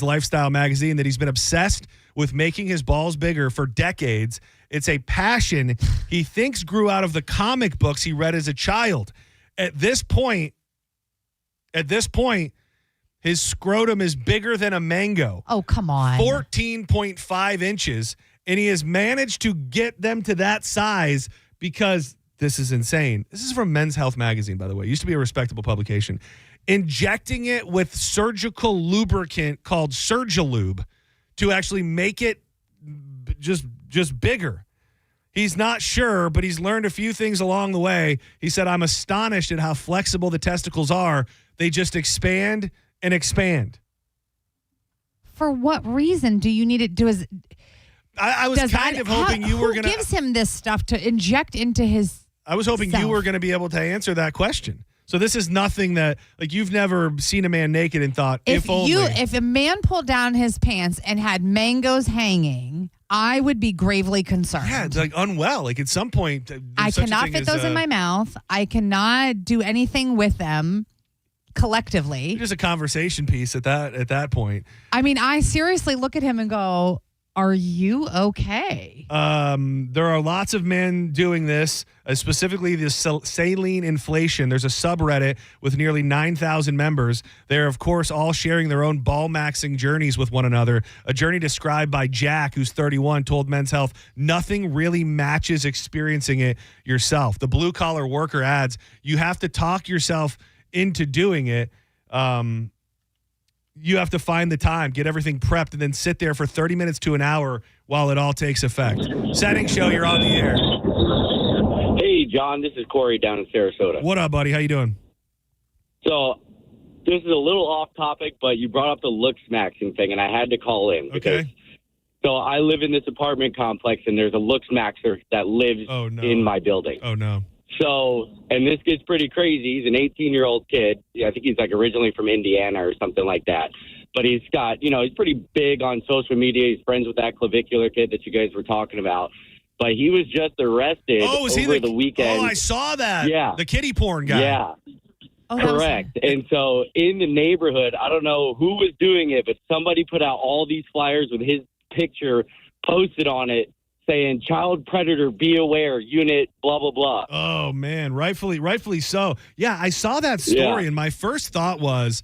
lifestyle magazine that he's been obsessed with making his balls bigger for decades. It's a passion he thinks grew out of the comic books he read as a child. At this point, his scrotum is bigger than a mango. Oh, come on. 14.5 inches. And he has managed to get them to that size because this is insane. This is from Men's Health magazine, by the way. It used to be a respectable publication. Injecting it with surgical lubricant called Surgilube to actually make it just bigger. He's not sure, but he's learned a few things along the way. He said, I'm astonished at how flexible the testicles are. They just expand and expand. For what reason do you need it? I was kind of hoping you were going to... Who gives him this stuff to inject into his I was hoping you were going to be able to answer that question. So this is nothing that, like, you've never seen a man naked and thought, if only. If a man pulled down his pants and had mangoes hanging, I would be gravely concerned. Yeah, it's like unwell. Like at some point, I cannot fit those in my mouth. I cannot do anything with them collectively. Just a conversation piece at that point. I mean, I seriously look at him and go, are you okay? There are lots of men doing this, specifically the saline inflation. There's a subreddit with nearly 9,000 members. They're, of course, all sharing their own ball-maxing journeys with one another. A journey described by Jack, who's 31, told Men's Health, nothing really matches experiencing it yourself. The blue-collar worker adds, you have to talk yourself into doing it. You have to find the time, get everything prepped, and then sit there for 30 minutes to an hour while it all takes effect. Senning Show, you're on the air. Hey, John, this is Corey down in Sarasota. What up, buddy? How you doing? So this is a little off topic, but you brought up the looks maxing thing, and I had to call in. Because, so I live in this apartment complex, and there's a looks maxer that lives in my building. Oh, no. So, and this gets pretty crazy. He's an 18-year-old kid. I think he's like originally from Indiana or something like that. But he's got, he's pretty big on social media. He's friends with that clavicular kid that you guys were talking about. But he was just arrested over the weekend. Oh, I saw that. Yeah. The kiddie porn guy. Yeah. Oh, correct. And so in the neighborhood, I don't know who was doing it, but somebody put out all these flyers with his picture posted on it, saying child predator, be aware, unit, blah, blah, blah. Oh, man. Rightfully so. Yeah, I saw that story, and my first thought was,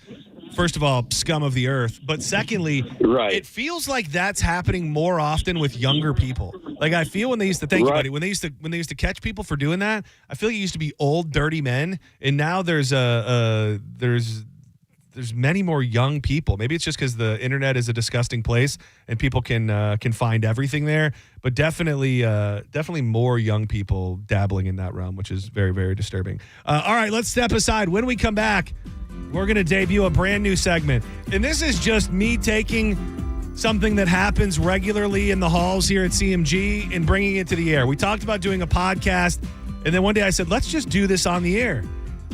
first of all, scum of the earth. But secondly, it feels like that's happening more often with younger people. Like I feel when they used to, thank you, buddy, when they used to catch people for doing that, I feel like it used to be old, dirty men, and now there's many more young people. Maybe it's just because the internet is a disgusting place and people can find everything there. But definitely more young people dabbling in that realm, which is very, very disturbing. All right, let's step aside. When we come back, we're going to debut a brand new segment. And this is just me taking something that happens regularly in the halls here at CMG and bringing it to the air. We talked about doing a podcast, and then one day I said, let's just do this on the air.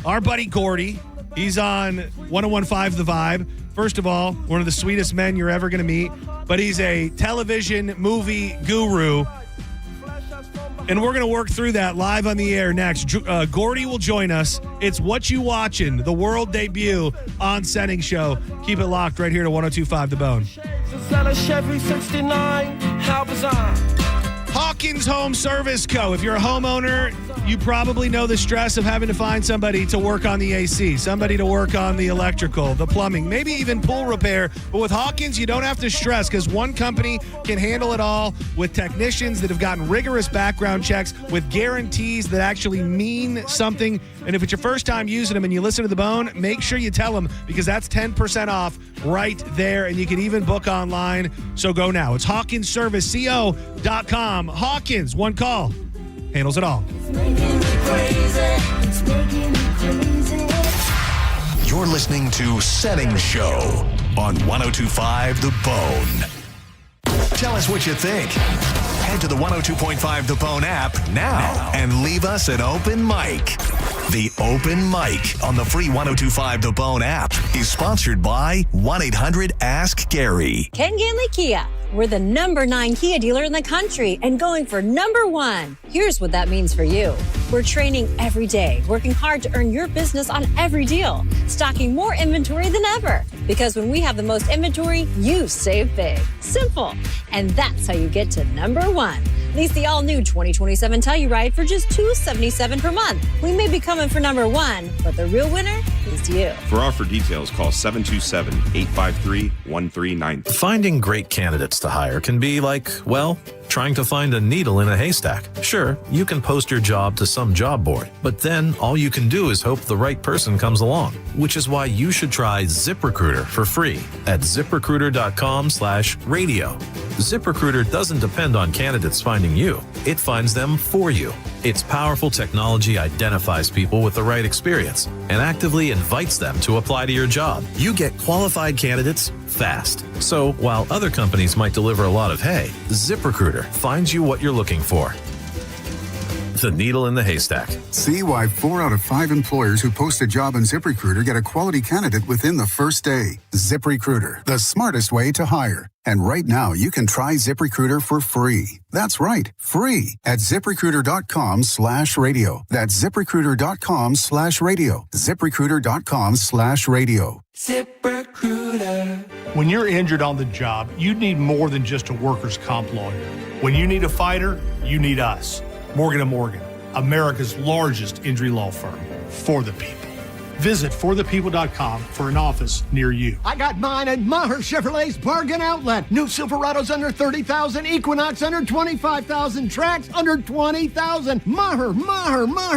Our buddy Gordy, he's on 101.5 The Vibe. First of all, one of the sweetest men you're ever going to meet, but he's a television movie guru. And we're going to work through that live on the air next. Gordy will join us. It's What You Watchin', the world debut on Senning Show. Keep it locked right here to 102.5 The Bone. Hawkins Home Service Co. If you're a homeowner, you probably know the stress of having to find somebody to work on the AC, somebody to work on the electrical, the plumbing, maybe even pool repair. But with Hawkins, you don't have to stress because one company can handle it all with technicians that have gotten rigorous background checks with guarantees that actually mean something. And if it's your first time using them and you listen to The Bone, make sure you tell them because that's 10% off right there. And you can even book online. So go now. It's HawkinsServiceCO.com. Hawkins, one call, handles it all. You're listening to Senning Show on 102.5 The Bone. Tell us what you think. Head to the 102.5 The Bone app now and leave us an open mic. The Open Mic on the free 102.5 The Bone app is sponsored by 1-800-ASK-GARY. Ken Ganley Kia. We're the #9 Kia dealer in the country and going for #1. Here's what that means for you. We're training every day, working hard to earn your business on every deal, stocking more inventory than ever. Because when we have the most inventory, you save big. Simple. And that's how you get to number one. Lease the all-new 2027 Telluride for just $277 per month. We may be coming for number one, but the real winner is you. For offer details, call 727-853-1393. Finding great candidates to hire can be like, well, trying to find a needle in a haystack. Sure, you can post your job to some job board, but then all you can do is hope the right person comes along, which is why you should try ZipRecruiter for free at ZipRecruiter.com/radio. ZipRecruiter doesn't depend on candidates finding you. It finds them for you. Its powerful technology identifies people with the right experience and actively invites them to apply to your job. You get qualified candidates fast. So while other companies might deliver a lot of hay, ZipRecruiter finds you what you're looking for. The needle in the haystack. See why 4 out of 5 employers who post a job on ZipRecruiter get a quality candidate within the first day. ZipRecruiter, the smartest way to hire. And right now, you can try ZipRecruiter for free. That's right, free at ZipRecruiter.com/radio. That's ZipRecruiter.com/radio. ZipRecruiter.com/radio. ZipRecruiter. When you're injured on the job, you need more than just a workers' comp lawyer. When you need a fighter, you need us. Morgan & Morgan, America's largest injury law firm. For the people. Visit forthepeople.com for an office near you. I got mine at Maher Chevrolet's Bargain Outlet. New Silverados under $30,000, Equinox under $25,000, Trax under $20,000. Maher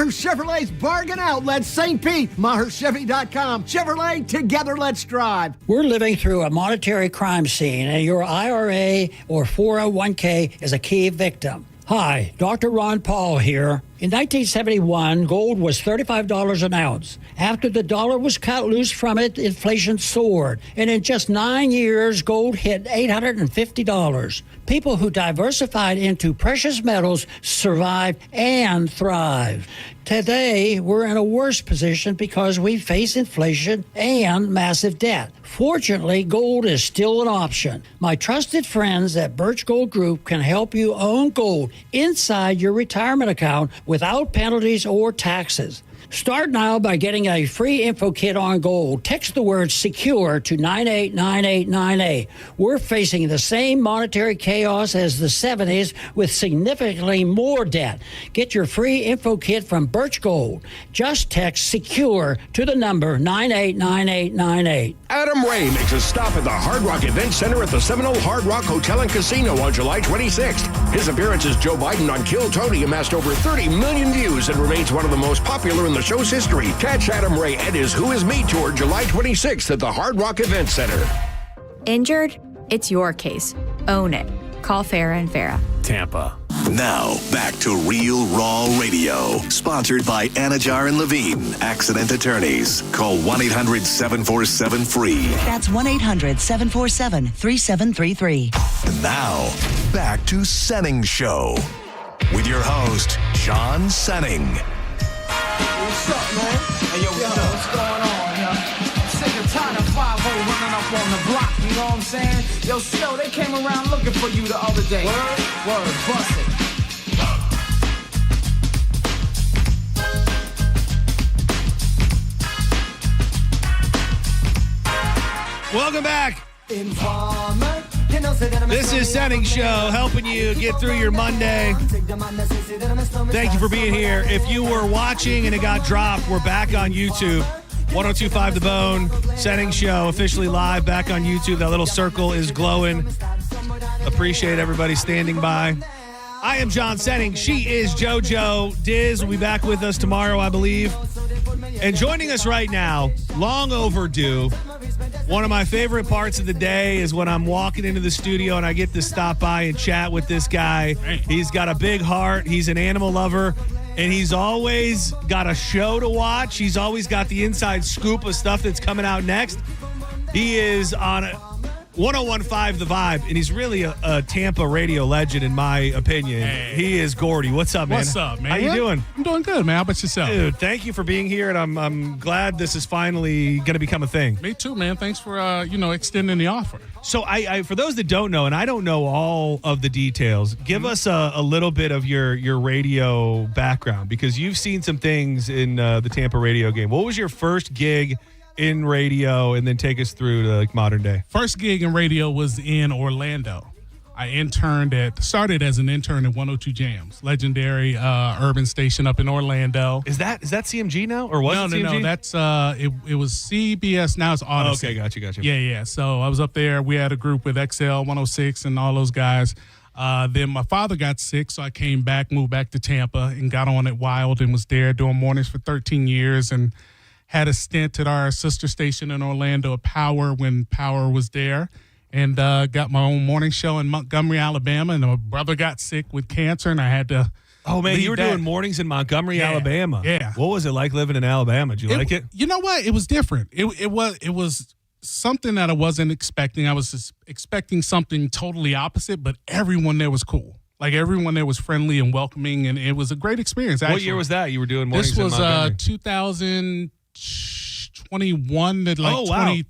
Chevrolet's Bargain Outlet, St. Pete, MaherChevy.com. Chevrolet, together let's drive. We're living through a monetary crime scene, and your IRA or 401k is a key victim. Hi, Dr. Ron Paul here. In 1971, gold was $35 an ounce. After the dollar was cut loose from it, inflation soared. And in just 9 years, gold hit $850. People who diversified into precious metals survived and thrived. Today, we're in a worse position because we face inflation and massive debt. Fortunately, gold is still an option. My trusted friends at Birch Gold Group can help you own gold inside your retirement account without penalties or taxes. Start now by getting a free info kit on gold. Text the word SECURE to 989898. We're facing the same monetary chaos as the 70s with significantly more debt. Get your free info kit from Birch Gold. Just text SECURE to the number 989898. Adam Ray makes a stop at the Hard Rock Event Center at the Seminole Hard Rock Hotel and Casino on July 26th. His appearance as Joe Biden on Kill Tony amassed over 30 million views and remains one of the most popular in the show's history. Catch Adam Ray and his Who Is Me tour July 26th at the Hard Rock Event Center. Injured? It's your case. Own it. Call Farah & Farah. Tampa. Now, back to Real Raw Radio. Sponsored by Anajar and Levine, Accident Attorneys. Call 1-800-747-FREE. That's 1-800-747-3733. And now, back to Senning Show. With your host, John Senning. What's up, man? Hey, yo, what's going on, yo? I'm sick and tired of 5-0 running up on the block, you know what I'm saying? Yo, Snow, they came around looking for you the other day. Word, bust it. Welcome back. This is Senning Show, helping you get through your Monday. Thank you for being here. If you were watching and it got dropped, we're back on YouTube. 1025 The Bone, Senning Show, officially live, back on YouTube. That little circle is glowing. Appreciate everybody standing by. I am John Senning. She is JoJo. Diz will be back with us tomorrow, I believe. And joining us right now, long overdue, one of my favorite parts of the day is when I'm walking into the studio and I get to stop by and chat with this guy. He's got a big heart. He's an animal lover. And he's always got a show to watch. He's always got the inside scoop of stuff that's coming out next. He is on 1015 The Vibe, and he's really a Tampa radio legend, in my opinion. Hey. He is Gordy. What's up, man? What's up, man? How you doing? I'm doing good, man. How about yourself? Dude, thank you for being here, and I'm glad this is finally going to become a thing. Me too, man. Thanks for extending the offer. So I for those that don't know, and I don't know all of the details, give us a little bit of your radio background, because you've seen some things in the Tampa radio game. What was your first gig in radio, and then take us through to like modern day? First gig in radio was in Orlando. I started as an intern at 102 Jams, legendary urban station up in Orlando. Is that CMG now, or was it CMG? No, that's it was CBS, now it's Odyssey. Okay, gotcha. Yeah. So I was up there. We had a group with XL 106 and all those guys. Then my father got sick, so I came back, moved back to Tampa, and got on at Wild and was there doing mornings for 13 years, and had a stint at our sister station in Orlando, Power, when Power was there. And got my own morning show in Montgomery, Alabama. And my brother got sick with cancer, and I had to. Oh man, you were doing mornings in Montgomery, Alabama. Yeah. What was it like living in Alabama? Did you like it? You know what? It was different. It was something that I wasn't expecting. I was just expecting something totally opposite, but everyone there was cool. Like, everyone there was friendly and welcoming, and it was a great experience. Actually. What year was that? You were doing mornings in Montgomery? This was 2021 to like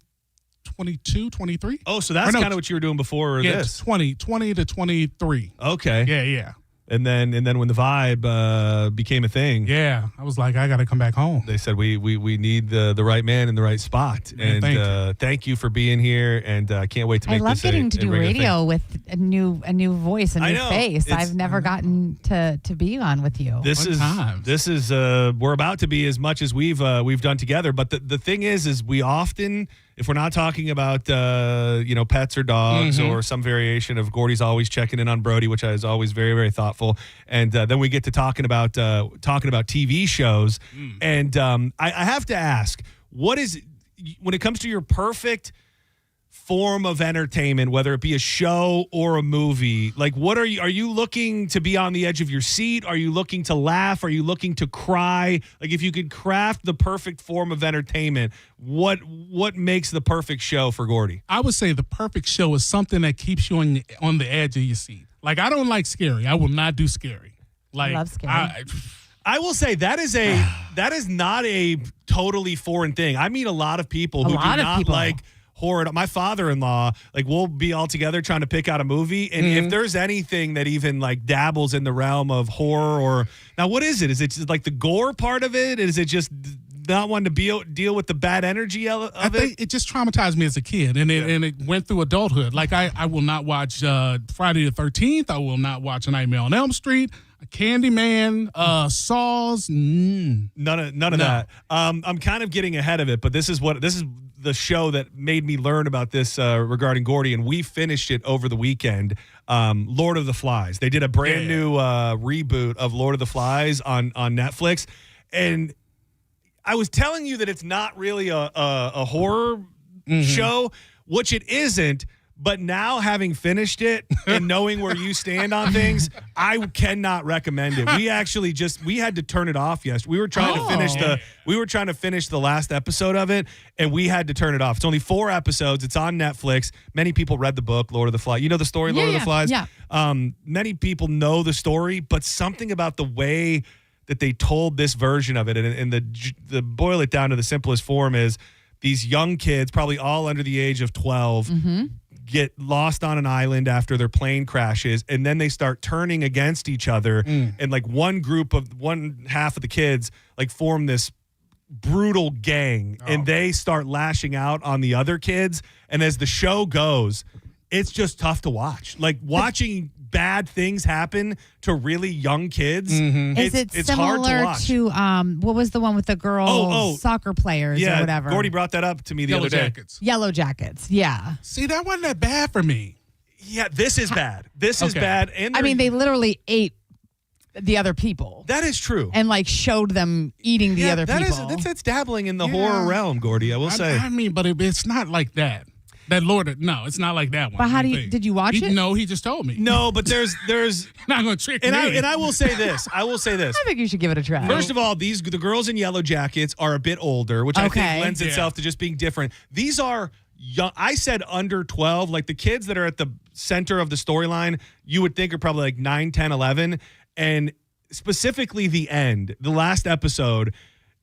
22, 23. Oh, so that's kind of what you were doing before this. 20 to 23. Okay. Yeah. And then when the Vibe became a thing, I was like, I got to come back home. They said we need the right man in the right spot. And thank you for being here. And I can't wait to make this. I love getting to do radio with a new voice, a new face. I've never gotten to be on with you. This is we're about to be as much as we've done together. But the thing is we often, if we're not talking about pets or dogs or some variation of Gordy's always checking in on Brody, which is always very, very thoughtful, and then we get to talking about TV shows, and I have to ask, what is, when it comes to your perfect form of entertainment, whether it be a show or a movie, like what are you looking to be on the edge of your seat? Are you looking to laugh? Are you looking to cry? Like, if you could craft the perfect form of entertainment, what makes the perfect show for Gordy? I would say the perfect show is something that keeps you on the edge of your seat. Like, I don't like scary. I will not do scary. Like, I love scary. I will say that is not a totally foreign thing. I meet a lot of people who do not like horror. My father-in-law, like, we'll be all together trying to pick out a movie, and if there's anything that even like dabbles in the realm of horror, or now what is it? Is it just like the gore part of it? Is it just not wanting to deal with the bad energy of it? I think it just traumatized me as a kid, and it went through adulthood. Like, I will not watch Friday the 13th. I will not watch Nightmare on Elm Street, Candyman, Saws. None of that. I'm kind of getting ahead of it, but this is the show that made me learn about this regarding Gordy, and we finished it over the weekend. Lord of the Flies. They did a brand new reboot of Lord of the Flies on Netflix, and I was telling you that it's not really a horror show, which it isn't. But now, having finished it and knowing where you stand on things, I cannot recommend it. We actually we had to turn it off yesterday. We were trying to finish the last episode of it, and we had to turn it off. It's only 4 episodes. It's on Netflix. Many people read the book, Lord of the Flies. You know the story, Lord of the Flies? Yeah. Many people know the story, but something about the way that they told this version of it, and the boil it down to the simplest form is these young kids, probably all under the age of 12, get lost on an island after their plane crashes, and then they start turning against each other, and like one half of the kids like form this brutal gang, and they start lashing out on the other kids, and as the show goes, it's just tough to watch. Like, watching bad things happen to really young kids. Is it it's similar hard to watch. to what was the one with the girls soccer players or whatever? Gordy brought that up to me the other day. Yellow Jackets. Yeah. See, that wasn't that bad for me. Yeah, this is bad. This is bad. And I mean, they literally ate the other people. That is true. And like showed them eating the other people. That's dabbling in the horror realm, Gordy, I will say. I mean, but it's not like that. That Lord, no, it's not like that one. But how did you watch it? No, he just told me. No, but there's not going to trick me. And I will say this. I think you should give it a try. First of all, the girls in Yellow Jackets are a bit older, which I think lends itself to just being different. These are young. I said under 12, like the kids that are at the center of the storyline, you would think are probably like 9, 10, 11. And specifically the end, the last episode,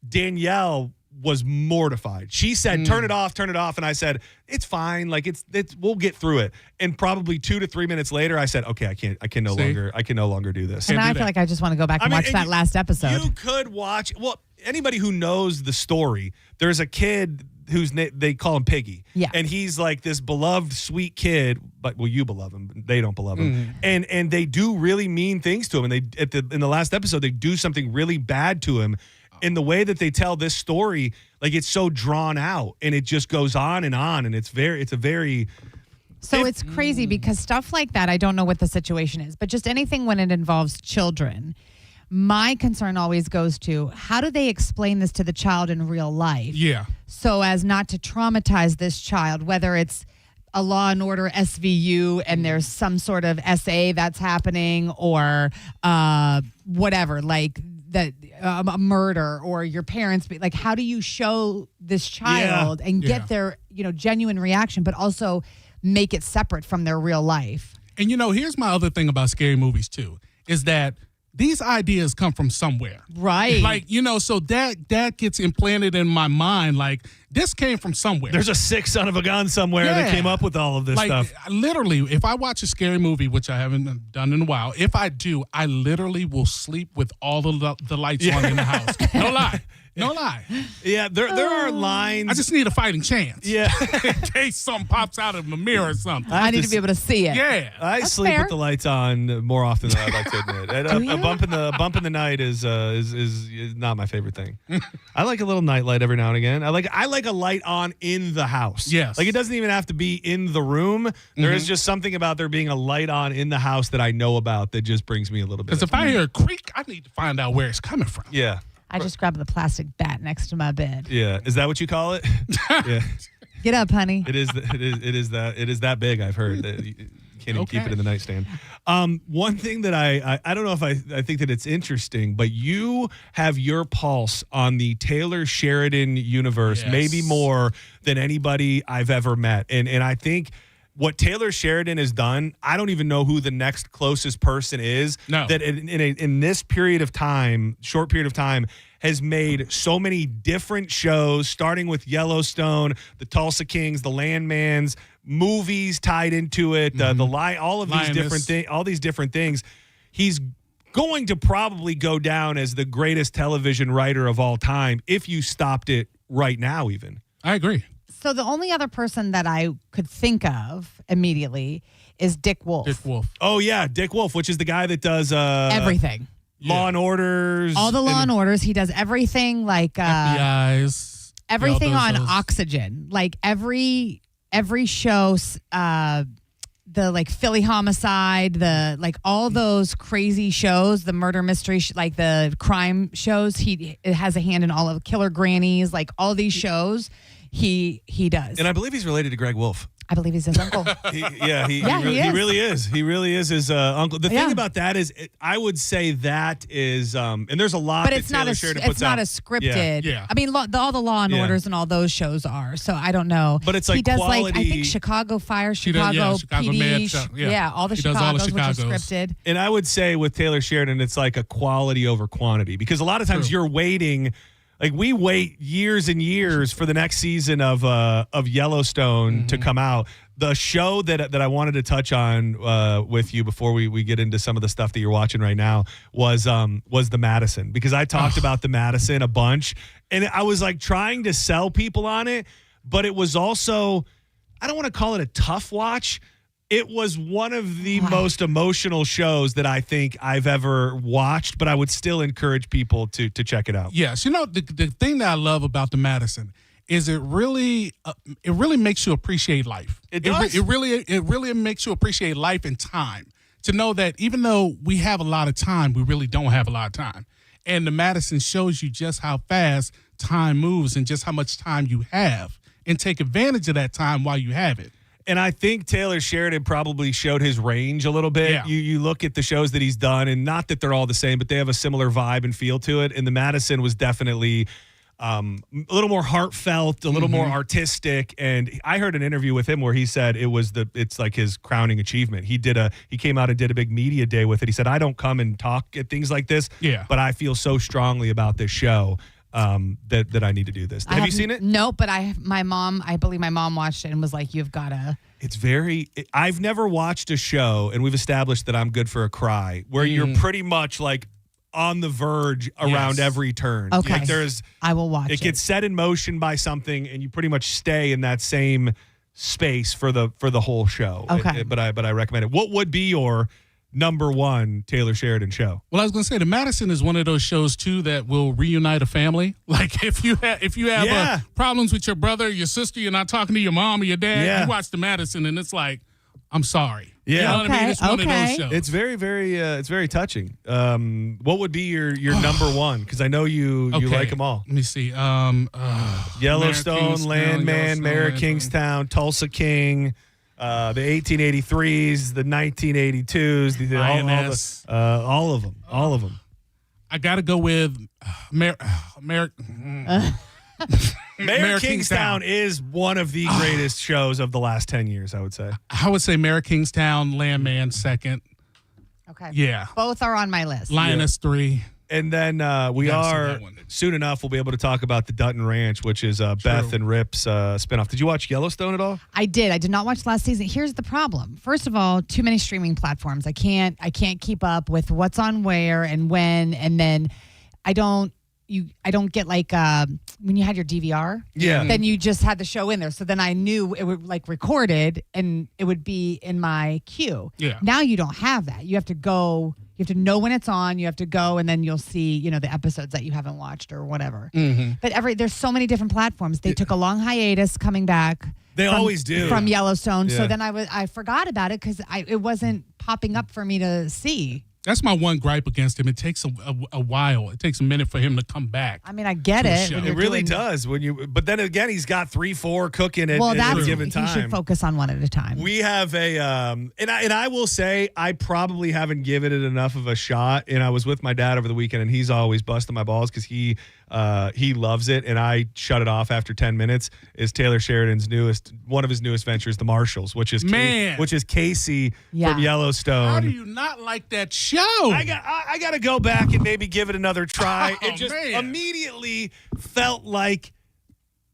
Danielle was mortified. She said, turn it off. And I said, it's fine. Like it's we'll get through it. And probably 2 to 3 minutes later, I said, okay, I can no longer do this. And now I feel like I just want to go back and watch that last episode. You could watch, well, anybody who knows the story, there's a kid who's they call him Piggy. Yeah. And he's like this beloved, sweet kid, but you beloved him. They don't beloved him. And they do really mean things to him. And in the last episode, they do something really bad to him. In the way that they tell this story, like it's so drawn out and it just goes on. And it's it's crazy because stuff like that, I don't know what the situation is, but just anything when it involves children, my concern always goes to how do they explain this to the child in real life? Yeah. So as not to traumatize this child, whether it's a Law and Order SVU and there's some sort of SA that's happening or whatever, like that a murder or your parents like how do you show this child and get their genuine reaction but also make it separate from their real life? And here's my other thing about scary movies too is that these ideas come from somewhere. Right. Like, so that gets implanted in my mind. Like, this came from somewhere. There's a sick son of a gun somewhere that came up with all of this stuff. Literally, if I watch a scary movie, which I haven't done in a while, if I do, I literally will sleep with all the lights on in the house. No lie. No lie. Yeah, there are lines. I just need a fighting chance. Yeah. In case something pops out of a mirror or something. I need to be able to see it. Yeah. I sleep with the lights on more often than I'd like to admit. And a bump in the night is not my favorite thing. I like a little nightlight every now and again. I like a light on in the house. Yes. Like it doesn't even have to be in the room. There is just something about there being a light on in the house that I know about that just brings me a little bit. Because if I hear a creak, I need to find out where it's coming from. Yeah. I just grabbed the plastic bat next to my bed. Yeah, is that what you call it? Yeah. Get up, honey. It is that big. I've heard. You can't even keep it in the nightstand. One thing that I don't know if I think that it's interesting, but you have your pulse on the Taylor Sheridan universe, maybe more than anybody I've ever met, and I think. What Taylor Sheridan has done, I don't even know who the next closest person is. No. That in this period of time, short period of time, has made so many different shows, starting with Yellowstone, the Tulsa Kings, the Landmans, movies tied into it, all of these different things, all these different things. He's going to probably go down as the greatest television writer of all time if you stopped it right now, even. I agree. So the only other person that I could think of immediately is Dick Wolf. Dick Wolf. Oh, yeah, Dick Wolf, which is the guy that does everything. Law and Orders. All the Law and Orders. He does everything like FBI's. Everything on Oxygen. Like every show, the like Philly Homicide, the like all those crazy shows, the murder mystery, like the crime shows. He has a hand in all of Killer Grannies, like all these shows. He does. And I believe he's related to Greg Wolf. I believe he's his uncle. He really is. He really is his uncle. The thing about that is, I would say that is, and there's a lot. But it's not a scripted. Yeah. I mean, all the Law and Orders and all those shows are. So I don't know. But it's like he does quality. like I think Chicago Fire, Chicago PD. All the Chicago's, which are scripted. And I would say with Taylor Sheridan, it's like a quality over quantity because a lot of times you're waiting. Like we wait years and years for the next season of Yellowstone to come out. The show that I wanted to touch on with you before we get into some of the stuff that you're watching right now was the Madison, because I talked about the Madison a bunch and I was like trying to sell people on it, but it was also, I don't want to call it a tough watch. It was one of the most emotional shows that I think I've ever watched, but I would still encourage people to check it out. Yes. The thing that I love about the Madison is it really makes you appreciate life. It does. It really makes you appreciate life and time. To know that even though we have a lot of time, we really don't have a lot of time. And the Madison shows you just how fast time moves and just how much time you have, and take advantage of that time while you have it. And I think Taylor Sheridan probably showed his range a little bit. Yeah. You look at the shows that he's done, and not that they're all the same, but they have a similar vibe and feel to it. And the Madison was definitely a little more heartfelt, a little more artistic. And I heard an interview with him where he said it's like his crowning achievement. He came out and did a big media day with it. He said, I don't come and talk at things like this, but I feel so strongly about this show that I need to do this. Have you seen it? No, but I believe my mom watched it and was like, you've got to. I've never watched a show, and we've established that I'm good for a cry, where you're pretty much like on the verge around every turn. Okay. Like I will watch it. It gets set in motion by something, and you pretty much stay in that same space for the whole show. Okay. But I recommend it. What would be your number one Taylor Sheridan show? Well, I was going to say the Madison is one of those shows too that will reunite a family. Like if you have problems with your brother, your sister, you're not talking to your mom or your dad, you watch the Madison and it's like, I'm sorry. Yeah, you know what I mean? It's one of those shows. It's very, very, it's very touching. What would be your number one? Because I know you like them all. Let me see. Yellowstone, Landman, Mayor of Kingstown, Tulsa King, the 1883s, the 1982s, all of them. I got to go with Mayor Kingstown is one of the greatest shows of the last 10 years, I would say. I would say Mayor Kingstown, Landman second. Okay. Yeah. Both are on my list. Lioness 3. And then soon enough, we'll be able to talk about the Dutton Ranch, which is Beth and Rip's spinoff. Did you watch Yellowstone at all? I did. I did not watch last season. Here's the problem. First of all, too many streaming platforms. I can't keep up with what's on where and when, and then I don't get like when you had your DVR, then you just had the show in there. So then I knew it would like recorded and it would be in my queue. Yeah. Now you don't have that. You have to go. You have to know when it's on. You have to go, and then you'll see, the episodes that you haven't watched or whatever. Mm-hmm. But there's so many different platforms. They took a long hiatus coming back. They always do from Yellowstone. Yeah. So then I forgot about it because it wasn't popping up for me to see. That's my one gripe against him. It takes a while. It takes a minute for him to come back. I mean, I get it. It really does. But then again, he's got 3-4 cooking at a given time. You should focus on one at a time. We have and I will say I probably haven't given it enough of a shot. And I was with my dad over the weekend, and he's always busting my balls because he loves it, and I shut it off after 10 minutes. Is Taylor Sheridan's one of his newest ventures, The Marshals, which is Casey from Yellowstone. How do you not like that show? I got to go back and maybe give it another try. It just immediately felt like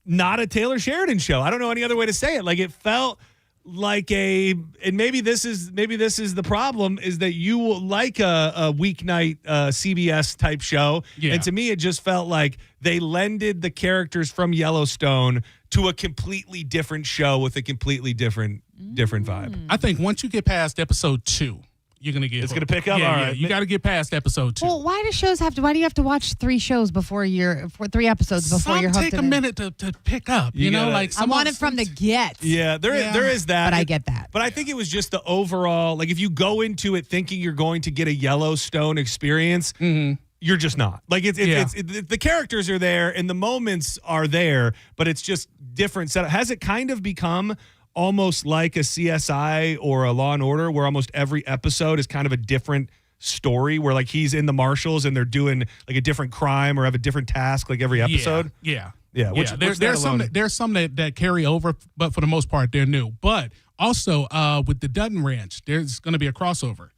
not a Taylor Sheridan show. I don't know any other way to say it. Like it felt like and maybe this is the problem, is that you like a weeknight CBS type show. Yeah. And to me, it just felt like they lended the characters from Yellowstone to a completely different show with a completely different vibe. I think once you get past episode 2, you're gonna get. It's gonna pick up. Yeah, all right. You got to get past episode 2. Well, why do shows have to? Why do you have to watch 3 shows before for 3 episodes before you're hooked? Take a minute to pick up. I want it from the get. Yeah, there is that. But I get that. But I think it was just the overall. Like if you go into it thinking you're going to get a Yellowstone experience. Mm-hmm. You're just not. Like it's the characters are there and the moments are there, but it's just different setup. Has it kind of become almost like a CSI or a Law and Order, where almost every episode is kind of a different story, where like he's in the Marshals and they're doing like a different crime or have a different task like every episode? Yeah. There's some that carry over, but for the most part they're new. But also with the Dutton Ranch, there's going to be a crossover.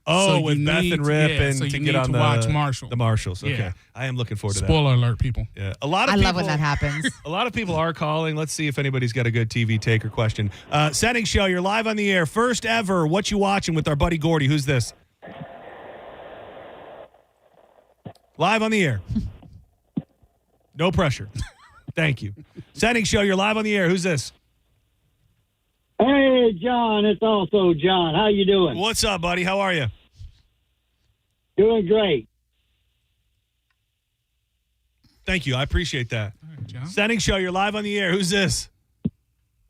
Oh, so with Beth and Rip, and so to you get need on to watch Marshall. The Marshals. Okay, Yeah. I am looking forward to that. Spoiler alert, people. Yeah, I love when that happens. A lot of people are calling. Let's see if anybody's got a good TV take or question. Senning Show, you're live on the air. First ever. What you watching with our buddy Gordy? Who's this? Live on the air. No pressure. Thank you. Senning Show, you're live on the air. Who's this? Hey, John. It's also John. How you doing? What's up, buddy? How are you? Doing great. Thank you. I appreciate that. All right, John. Senning Show, you're live on the air. Who's this?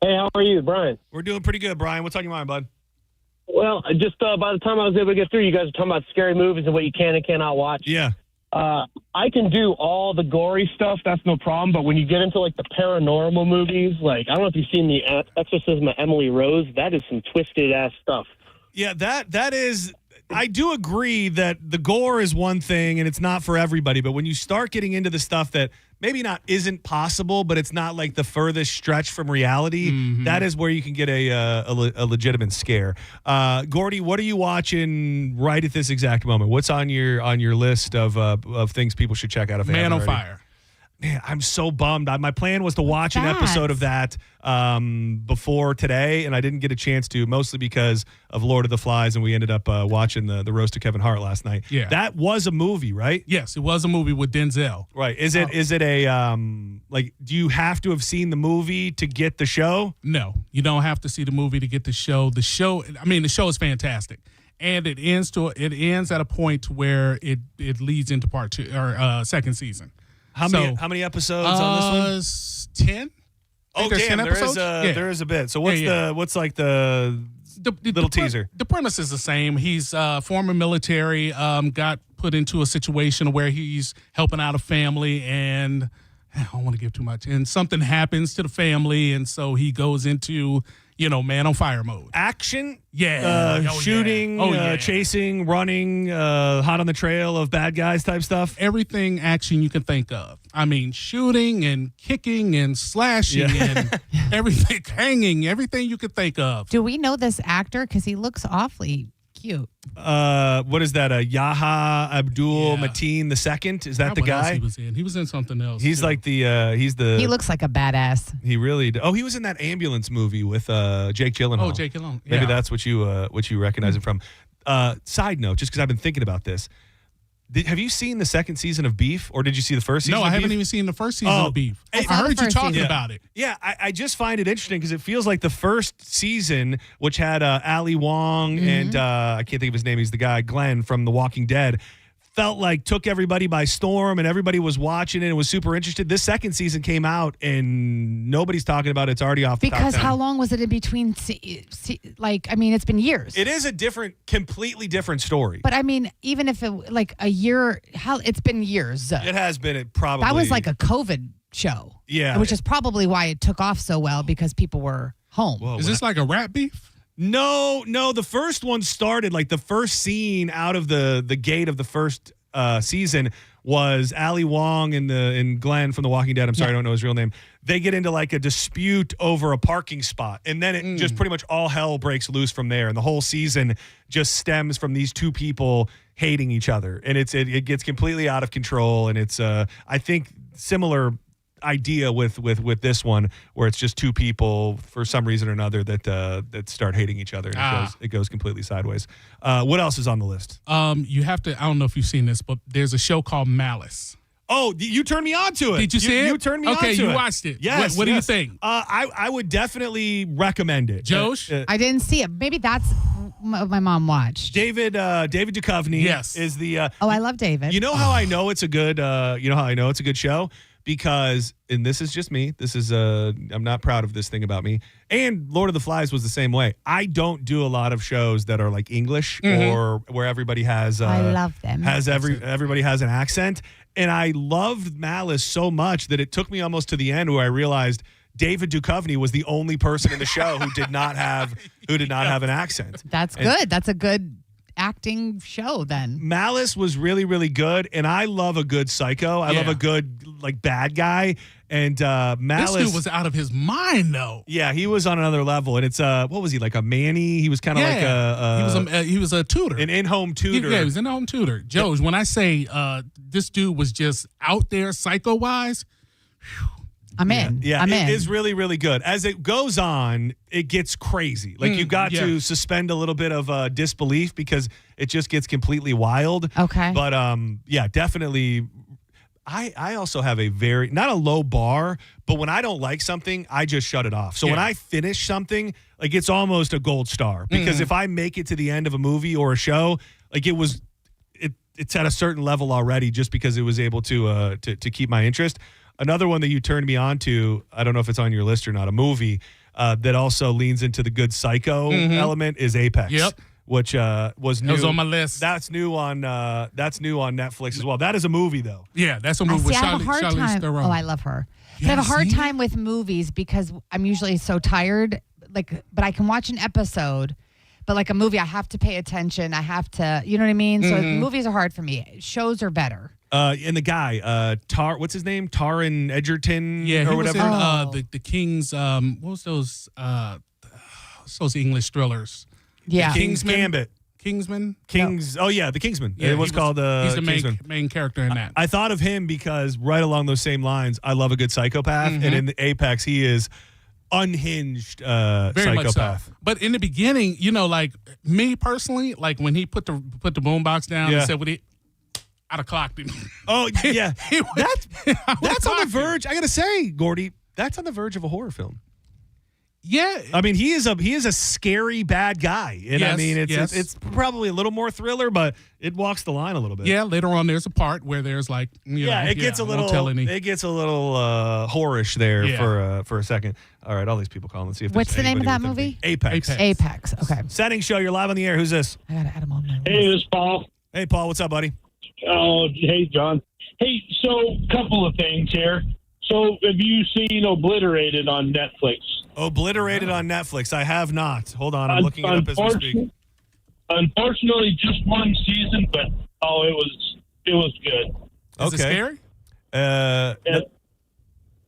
Hey, how are you, Brian? We're doing pretty good, Brian. What's on your mind, bud? Well, just by the time I was able to get through, you guys were talking about scary movies and what you can and cannot watch. Yeah. I can do all the gory stuff. That's no problem. But when you get into, like, the paranormal movies, like, I don't know if you've seen The Exorcism of Emily Rose. That is some twisted-ass stuff. Yeah, that is... I do agree that the gore is one thing and it's not for everybody, but when you start getting into the stuff that maybe not isn't possible, but it's not like the furthest stretch from reality, that is where you can get a legitimate scare. Gordy, what are you watching right at this exact moment? What's on your list of things people should check out if they Man on haven't already? Fire. Man, I'm so bummed. My plan was to watch an episode of that before today, and I didn't get a chance to, mostly because of Lord of the Flies, and we ended up watching the roast of Kevin Hart last night. Yeah. That was a movie, right? Yes, it was a movie with Denzel. Right. Is it a like? Do you have to have seen the movie to get the show? No, you don't have to see the movie to get the show. The show is fantastic, and it ends at a point where it leads into part 2 or second season. How many episodes on this one? 10. Oh, damn! There is a bit. So what's like the little teaser? The premise is the same. He's former military, got put into a situation where he's helping out a family, and I don't want to give too much. And something happens to the family, and so he goes into man on fire mode. Action, shooting, chasing, running, hot on the trail of bad guys type stuff. Everything action you can think of. I mean, shooting and kicking and slashing and everything, hanging, everything you could think of. Do we know this actor? Because he looks awfully cute. What is that? Yaha Abdul Mateen II? Is that the guy? He was in. He was in something else. He's like He looks like a badass. He really. He was in that ambulance movie with Jake Gyllenhaal. Oh, Jake Gyllenhaal. Yeah. Maybe that's what you recognize him from. Side note, just because I've been thinking about this. Have you seen the second season of Beef, or did you see the first season? No, I haven't even seen the first season of Beef. I heard you talking about it. Yeah, I just find it interesting because it feels like the first season, which had Ali Wong and I can't think of his name. He's the guy, Glenn from The Walking Dead, felt like took everybody by storm and everybody was watching it and was super interested. This second season came out and nobody's talking about it. It's already off the top 10. Because how long was it in between? It's been years. It is a completely different story. But I mean, even if it a year, it's been years. It has been. It probably. That was like a COVID show. Yeah. Which is probably why it took off so well because people were home. Whoa, is this like a rat beef? No. The first one started like the first scene out of the gate of the first season was Ali Wong and Glenn from The Walking Dead. I'm sorry, I don't know his real name. They get into like a dispute over a parking spot, and then it just pretty much all hell breaks loose from there. And the whole season just stems from these two people hating each other, and it gets completely out of control. And it's I think similar idea with this one where it's just two people for some reason or another that start hating each other, and it goes completely sideways. What else is on the list? You have to. I don't know if you've seen this, but there's a show called Malice. Oh, you turned me on to it. Did you see it? You turned me on to it. Okay, you watched it. Yes. What do you think? I would definitely recommend it. Josh? I didn't see it. Maybe that's what my mom watched. David Duchovny. Yes. Is the. I love David. You know how I know it's a good. Show. Because, and this is just me, I'm not proud of this thing about me, and Lord of the Flies was the same way. I don't do a lot of shows that are like English or where everybody has I love them. Everybody has an accent, and I loved Malice so much that it took me almost to the end where I realized David Duchovny was the only person in the show who did not have an accent. That's good. That's a good acting show then. Malice was really, really good, and I love a good psycho. I love a good bad guy, and Malice. This dude was out of his mind though. Yeah, he was on another level, and it's what was he, like a Manny? He was kind of he was a tutor, an in-home tutor. He was an in-home tutor. Joe, when I say this dude was just out there psycho wise. I'm in. Yeah, I'm it in. is really, really good. As it goes on, it gets crazy. Like you got to suspend a little bit of disbelief because it just gets completely wild. Okay. But definitely. I also have a very, not a low bar, but when I don't like something, I just shut it off. So when I finish something, like it's almost a gold star because if I make it to the end of a movie or a show, like it's at a certain level already just because it was able to keep my interest. Another one that you turned me on to, I don't know if it's on your list or not, a movie that also leans into the good psycho element is Apex. Yep. Which was new. It was on my list. That's new on Netflix as well. That is a movie though. Yeah, that's a movie with Charlize Theron. Oh, I love her. I have a hard time with movies because I'm usually so tired. But I can watch an episode, But like a movie, I have to pay attention. I have to, you know what I mean? So movies are hard for me. Shows are better. And the guy, what's his name? Taron Egerton, Yeah, or he whatever. was in the King's. What was those? Those English thrillers. Yeah, the King's Gambit. Kingsman. Oh yeah, the Kingsman. Yeah, it was called. He's the Kingsman. main character in that. I thought of him because right along those same lines, I love a good psychopath, and in the Apex, he is unhinged Very psychopath. much so. But in the beginning, like me personally, like when he put the boombox down and said, "What he." I'd have clocked him. Oh yeah, that's on the verge. I gotta say, Gordy, that's on the verge of a horror film. Yeah, I mean he is a scary bad guy, and I mean it's probably a little more thriller, but it walks the line a little bit. Yeah, later on there's a part where there's like it gets a little whorish there for a second. All right, all these people calling. Let's see if what's the name of that movie? Apex. Okay. Senning Show. You're live on the air. Who's this? I gotta add him on my list. Hey, this is Paul. Hey, Paul. What's up, buddy? Oh, hey, John. Hey, so couple of things here. So have you seen Obliterated on Netflix? Obliterated on Netflix. I have not. Hold on. I'm looking it up as we speak. Unfortunately, just one season, but it was good. Is it scary?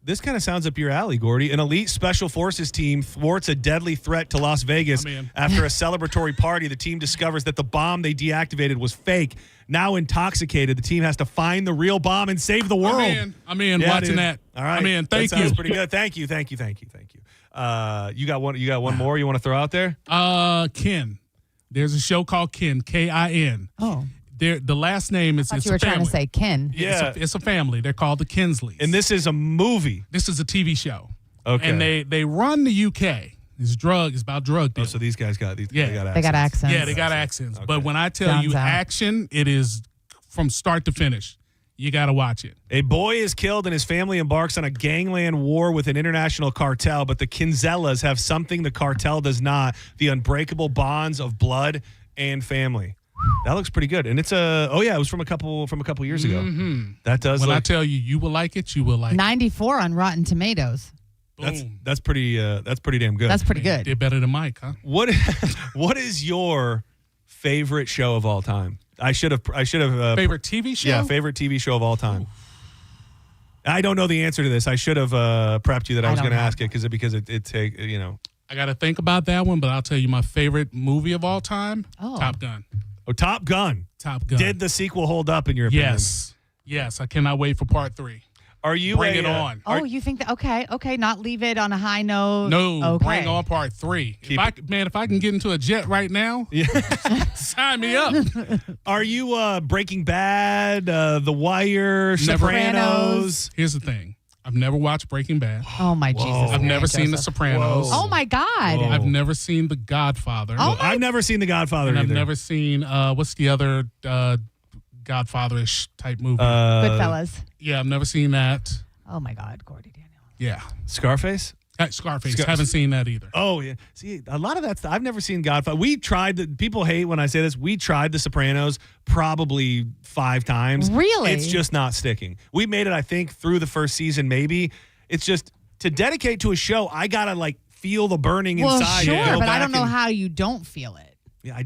This kind of sounds up your alley, Gordy. An elite special forces team thwarts a deadly threat to Las Vegas after a celebratory party. The team discovers that the bomb they deactivated was fake. Now intoxicated, the team has to find the real bomb and save the world. I'm in watching that. All right. I'm in. Thank that you. Sounds pretty good. Thank you. You got one more you want to throw out there? Kin. There's a show called Kin, Kin. Oh. The last name is. I thought you were trying to say Kin. Yeah, it's a family. They're called the Kinsleys. And this is a movie. This is a TV show. Okay. And they run the UK. It's about drug dealing. So these guys got these. Yeah, they got accents. They got accents. Yeah, they got accents. Okay. But when I tell you action, it is from start to finish. You got to watch it. A boy is killed and his family embarks on a gangland war with an international cartel, but the Kinzellas have something the cartel does not: the unbreakable bonds of blood and family. That looks pretty good, and it's it was from a couple years ago. Mm-hmm. That does. When I tell you will like it, you will like it. 94 on Rotten Tomatoes. That's pretty damn good. That's pretty good. Did better than Mike, huh? What is your favorite show of all time? I should have favorite TV show. Yeah, favorite TV show of all time. I don't know the answer to this. I should have prepped you that I was going to ask it because it take I got to think about that one, but I'll tell you my favorite movie of all time: Top Gun. Oh, Top Gun. Top Gun. Did the sequel hold up in your opinion? Yes. I cannot wait for part 3. Are you bring it on? You think that? Okay. Not leave it on a high note. No, okay. Bring on part 3. If I can get into a jet right now, sign me up. Are you Breaking Bad, The Wire, Sopranos? Here's the thing. I've never watched Breaking Bad. Oh, my Jesus. I've never seen The Sopranos. Oh, my God. I've never seen The Godfather. I've never seen The Godfather and either. I've never seen, what's the other Godfather-ish type movie? Goodfellas. Yeah, I've never seen that. Oh, my God, Gordy Daniel. Yeah. Scarface? Scarface. Haven't seen that either. Oh, yeah. See, a lot of that stuff. I've never seen Godfather. We tried people hate when I say this. We tried The Sopranos probably 5 times. Really? It's just not sticking. We made it, I think, through the first season, maybe. It's just to dedicate to a show, I got to feel the burning inside. Well, sure, but I don't know how you don't feel it. Yeah, I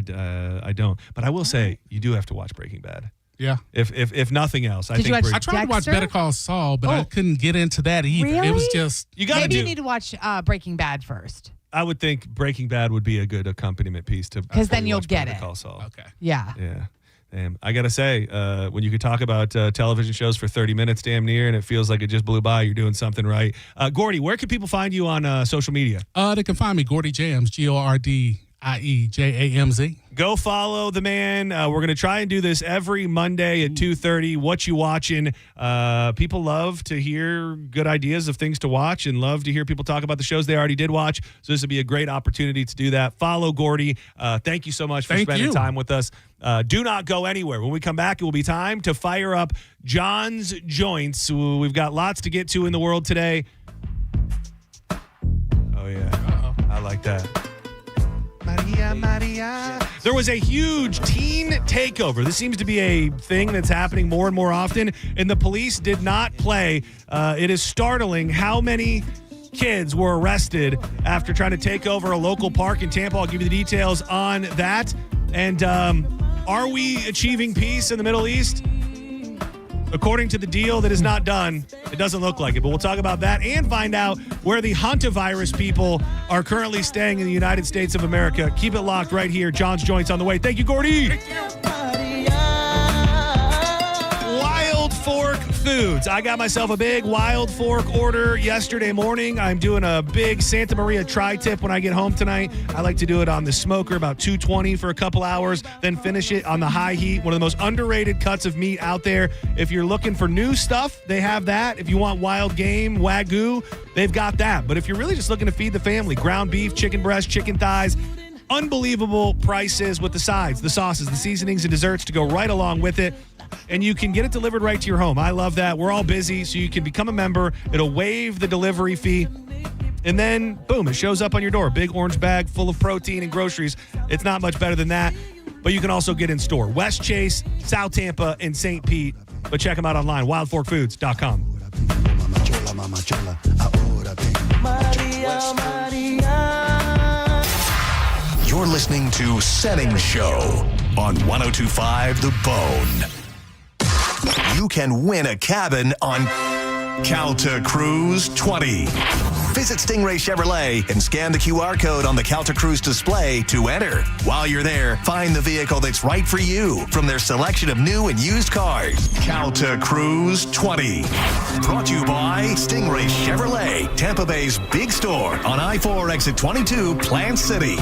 don't. But I will say, you do have to watch Breaking Bad. Yeah. If nothing else, I tried to watch Better Call Saul, but I couldn't get into that either. Really? It was just you need to watch Breaking Bad first. I would think Breaking Bad would be a good accompaniment piece to because then you'll get Better it. Call Saul. Okay. Yeah. Yeah. Damn. I gotta say, when you could talk about television shows for 30 minutes, damn near, and it feels like it just blew by, you're doing something right. Gordy, where can people find you on social media? They can find me Gordy Jams, GordiJamz. Go follow the man. We're going to try and do this every Monday at 2:30. What you watching? People love to hear good ideas of things to watch and love to hear people talk about the shows they already did watch. So this would be a great opportunity to do that. Follow Gordy. Thank you so much for spending time with us. Do not go anywhere. When we come back, it will be time to fire up John's Joints. We've got lots to get to in the world today. Oh, yeah. I like that. Maria. There was a huge teen takeover. This seems to be a thing that's happening more and more often, and the police did not play. It is startling how many kids were arrested after trying to take over a local park in Tampa. I'll give you the details on that. And are we achieving peace in the Middle East? According to the deal that is not done, it doesn't look like it. But we'll talk about that and find out where the hantavirus people are currently staying in the United States of America. Keep it locked right here. John's Joints on the way. Thank you, Gordy. Thank you. Wild Fork Foods. I got myself a big Wild Fork order yesterday morning. I'm doing a big Santa Maria tri-tip when I get home tonight. I like to do it on the smoker, about 220 for a couple hours, then finish it on the high heat. One of the most underrated cuts of meat out there. If you're looking for new stuff, they have that. If you want wild game, Wagyu, they've got that. But if you're really just looking to feed the family, ground beef, chicken breast, chicken thighs, unbelievable prices with the sides, the sauces, the seasonings, and desserts to go right along with it. And you can get it delivered right to your home. I love that. We're all busy, so you can become a member. It'll waive the delivery fee. And then, boom, it shows up on your door. Big orange bag full of protein and groceries. It's not much better than that. But you can also get in store. West Chase, South Tampa, and St. Pete. But check them out online, wildforkfoods.com. You're listening to Senning Show on 102.5 The Bone. You can win a cabin on Calta Cruise 20. Visit Stingray Chevrolet and scan the QR code on the Calta Cruise display to enter. While you're there, find the vehicle that's right for you from their selection of new and used cars. Calta Cruise 20. Brought to you by Stingray Chevrolet, Tampa Bay's big store on I-4 exit 22, Plant City.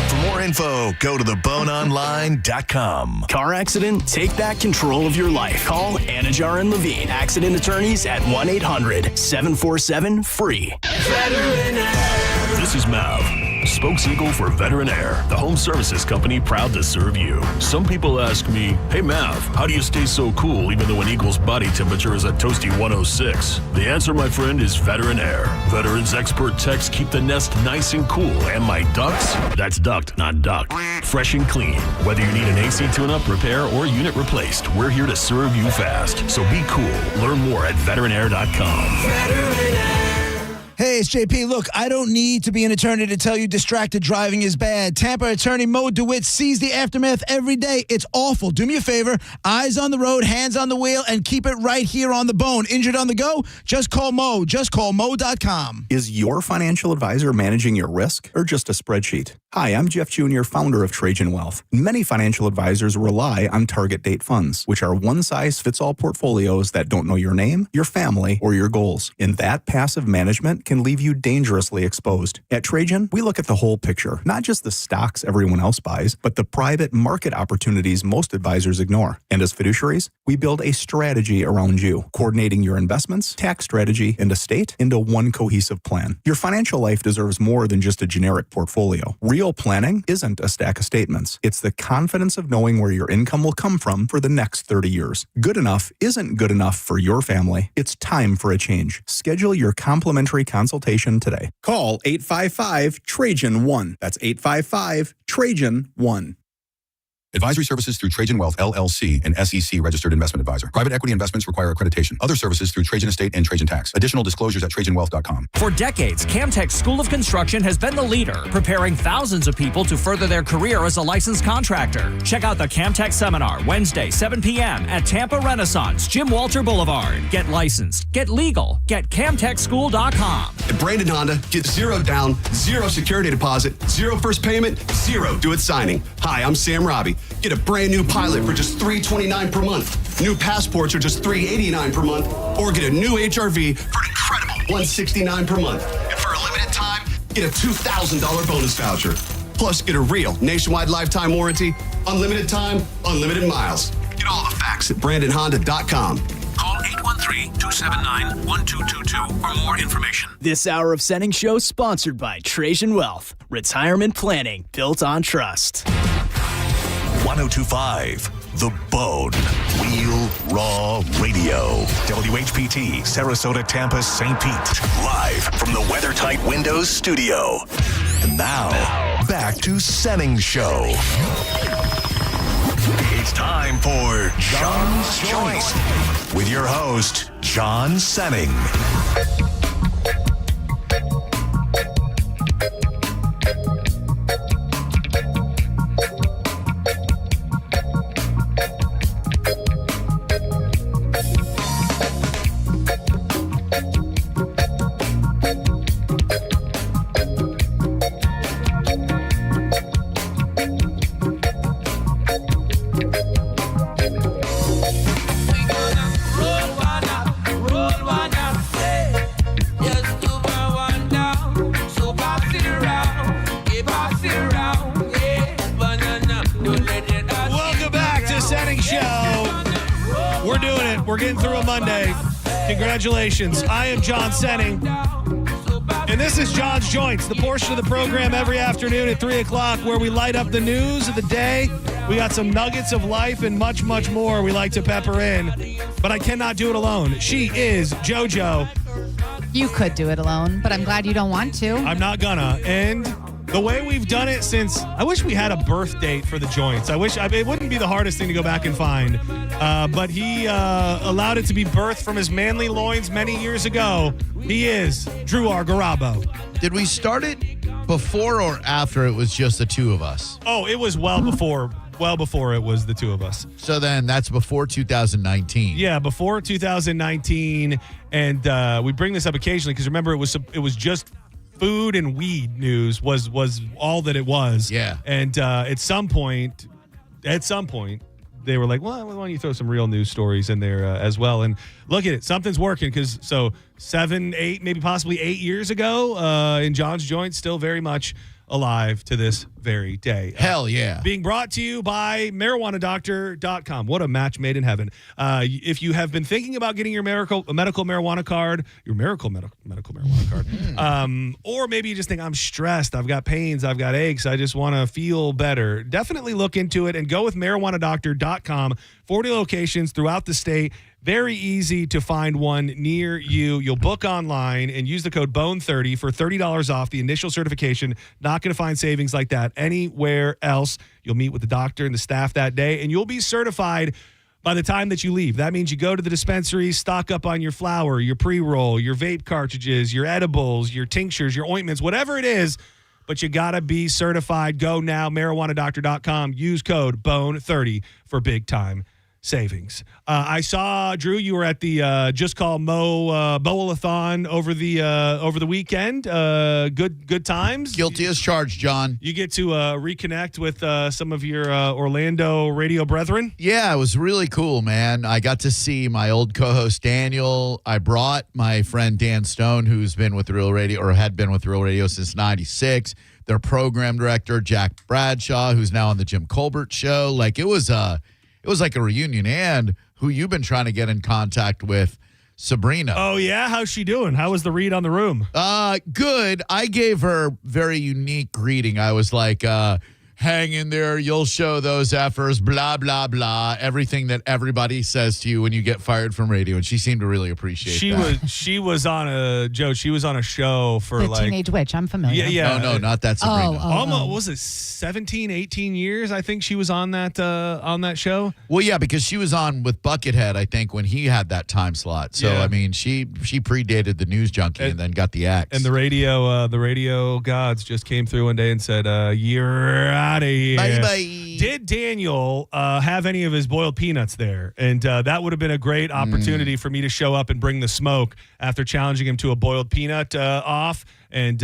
For more info, go to theboneonline.com. Car accident? Take back control of your life. Call Anajar and Levine, accident attorneys at 1-800-747-FREE. This is Mav, spokes-eagle for Veteran Air, the home services company proud to serve you. Some people ask me, hey Mav, how do you stay so cool even though an eagle's body temperature is a toasty 106? The answer, my friend, is Veteran Air. Veterans expert techs keep the nest nice and cool, and my ducts, that's duct, not duck, fresh and clean. Whether you need an AC tune-up, repair, or unit replaced, we're here to serve you fast. So be cool. Learn more at veteranair.com. Veteran Air. Hey, it's JP. Look, I don't need to be an attorney to tell you distracted driving is bad. Tampa attorney Mo DeWitt sees the aftermath every day. It's awful. Do me a favor. Eyes on the road, hands on the wheel, and keep it right here on the bone. Injured on the go? Just call Mo. Just call Mo.com. Is your financial advisor managing your risk or just a spreadsheet? Hi, I'm Jeff Jr., founder of Trajan Wealth. Many financial advisors rely on target date funds, which are one-size-fits-all portfolios that don't know your name, your family, or your goals. And that passive management can leave you dangerously exposed. At Trajan, we look at the whole picture, not just the stocks everyone else buys, but the private market opportunities most advisors ignore. And as fiduciaries, we build a strategy around you, coordinating your investments, tax strategy, and estate into one cohesive plan. Your financial life deserves more than just a generic portfolio. Real planning isn't a stack of statements. It's the confidence of knowing where your income will come from for the next 30 years. Good enough isn't good enough for your family. It's time for a change. Schedule your complimentary consultation today. Call 855-TRAJAN-1. That's 855-TRAJAN-1. Advisory services through Trajan Wealth, LLC, an SEC registered investment advisor. Private equity investments require accreditation. Other services through Trajan Estate and Trajan Tax. Additional disclosures at TrajanWealth.com. For decades, Camtech School of Construction has been the leader, preparing thousands of people to further their career as a licensed contractor. Check out the Camtech Seminar, Wednesday, 7 p.m. at Tampa Renaissance, Jim Walter Boulevard. Get licensed, get legal, get CamtechSchool.com. At Brandon Honda, get 0 down, 0 security deposit, 0 first payment, 0 do it signing. Hi, I'm Sam Robbie. Get a brand new Pilot for just $329 per month. New passports are just $389 per month. Or get a new HRV for an incredible $169 per month. And for a limited time, get a $2,000 bonus voucher. Plus, get a real nationwide lifetime warranty, unlimited time, unlimited miles. Get all the facts at BrandonHonda.com. Call 813-279-1222 for more information. This hour of Senning Show sponsored by Trajan Wealth. Retirement planning built on trust. 102.5 The Bone. Real Raw Radio. WHPT, Sarasota, Tampa, St. Pete. Live from the WeatherTight Windows studio. And now, back to Senning Show. It's time for John's Joint with your host, John Senning. We're getting through a Monday. Congratulations. I am John Senning. And this is John's Joints, the portion of the program every afternoon at 3 o'clock where we light up the news of the day. We got some nuggets of life and much, much more we like to pepper in. But I cannot do it alone. She is JoJo. You could do it alone, but I'm glad you don't want to. I'm not gonna. And the way we've done it since, I wish we had a birth date for the Joints. It wouldn't be the hardest thing to go back and find. But he allowed it to be birthed from his manly loins many years ago. He is Drew R. Garabo. Did we start it before or after it was just the two of us? Oh, it was well before it was the two of us. So then that's before 2019. Yeah, before 2019. And we bring this up occasionally because remember, it was just food and weed news was all that it was. Yeah. And at some point, they were like, well, why don't you throw some real news stories in there as well? And look at it. Something's working because 7, 8, maybe possibly 8 years ago in John's Joints, still very much alive to this very day. Hell yeah. Being brought to you by marijuanadoctor.com. What a match made in heaven. If you have been thinking about getting your medical marijuana card, or maybe you just think, I'm stressed, I've got pains, I've got aches, I just want to feel better, definitely look into it and go with marijuanadoctor.com. 40 locations throughout the state. Very easy to find one near you. You'll book online and use the code BONE30 for $30 off the initial certification. Not going to find savings like that anywhere else. You'll meet with the doctor and the staff that day, and you'll be certified by the time that you leave. That means you go to the dispensary, stock up on your flower, your pre-roll, your vape cartridges, your edibles, your tinctures, your ointments, whatever it is, but you got to be certified. Go now, marijuanadoctor.com. Use code BONE30 for big time savings. I saw, Drew, you were at the Just Call Mo Bowl-a-thon over the weekend. Good times. Guilty as charged, John. You get to reconnect with some of your Orlando radio brethren. Yeah, it was really cool, man. I got to see my old co-host Daniel. I brought my friend Dan Stone, who's been with Real Radio or had been with Real Radio since '96. Their program director, Jack Bradshaw, who's now on the Jim Colbert Show. Like, it was like a reunion. And who you've been trying to get in contact with, Sabrina. Oh, yeah? How's she doing? How was the read on the room? Good. I gave her very unique greeting. I was like, hang in there. You'll show those effers, blah, blah, blah. Everything that everybody says to you when you get fired from radio. And she seemed to really appreciate that. She was on a show for the Teenage Witch. I'm familiar. Yeah. No, not that Sabrina. Almost, was it 17, 18 years? I think she was on that show. Well, yeah, because she was on with Buckethead, I think, when he had that time slot. So, yeah. I mean, she predated the News Junkie and then got the axe. And the radio gods just came through one day and said, you're out of here. Bye-bye. Did Daniel have any of his boiled peanuts there? And that would have been a great opportunity for me to show up and bring the smoke after challenging him to a boiled peanut off and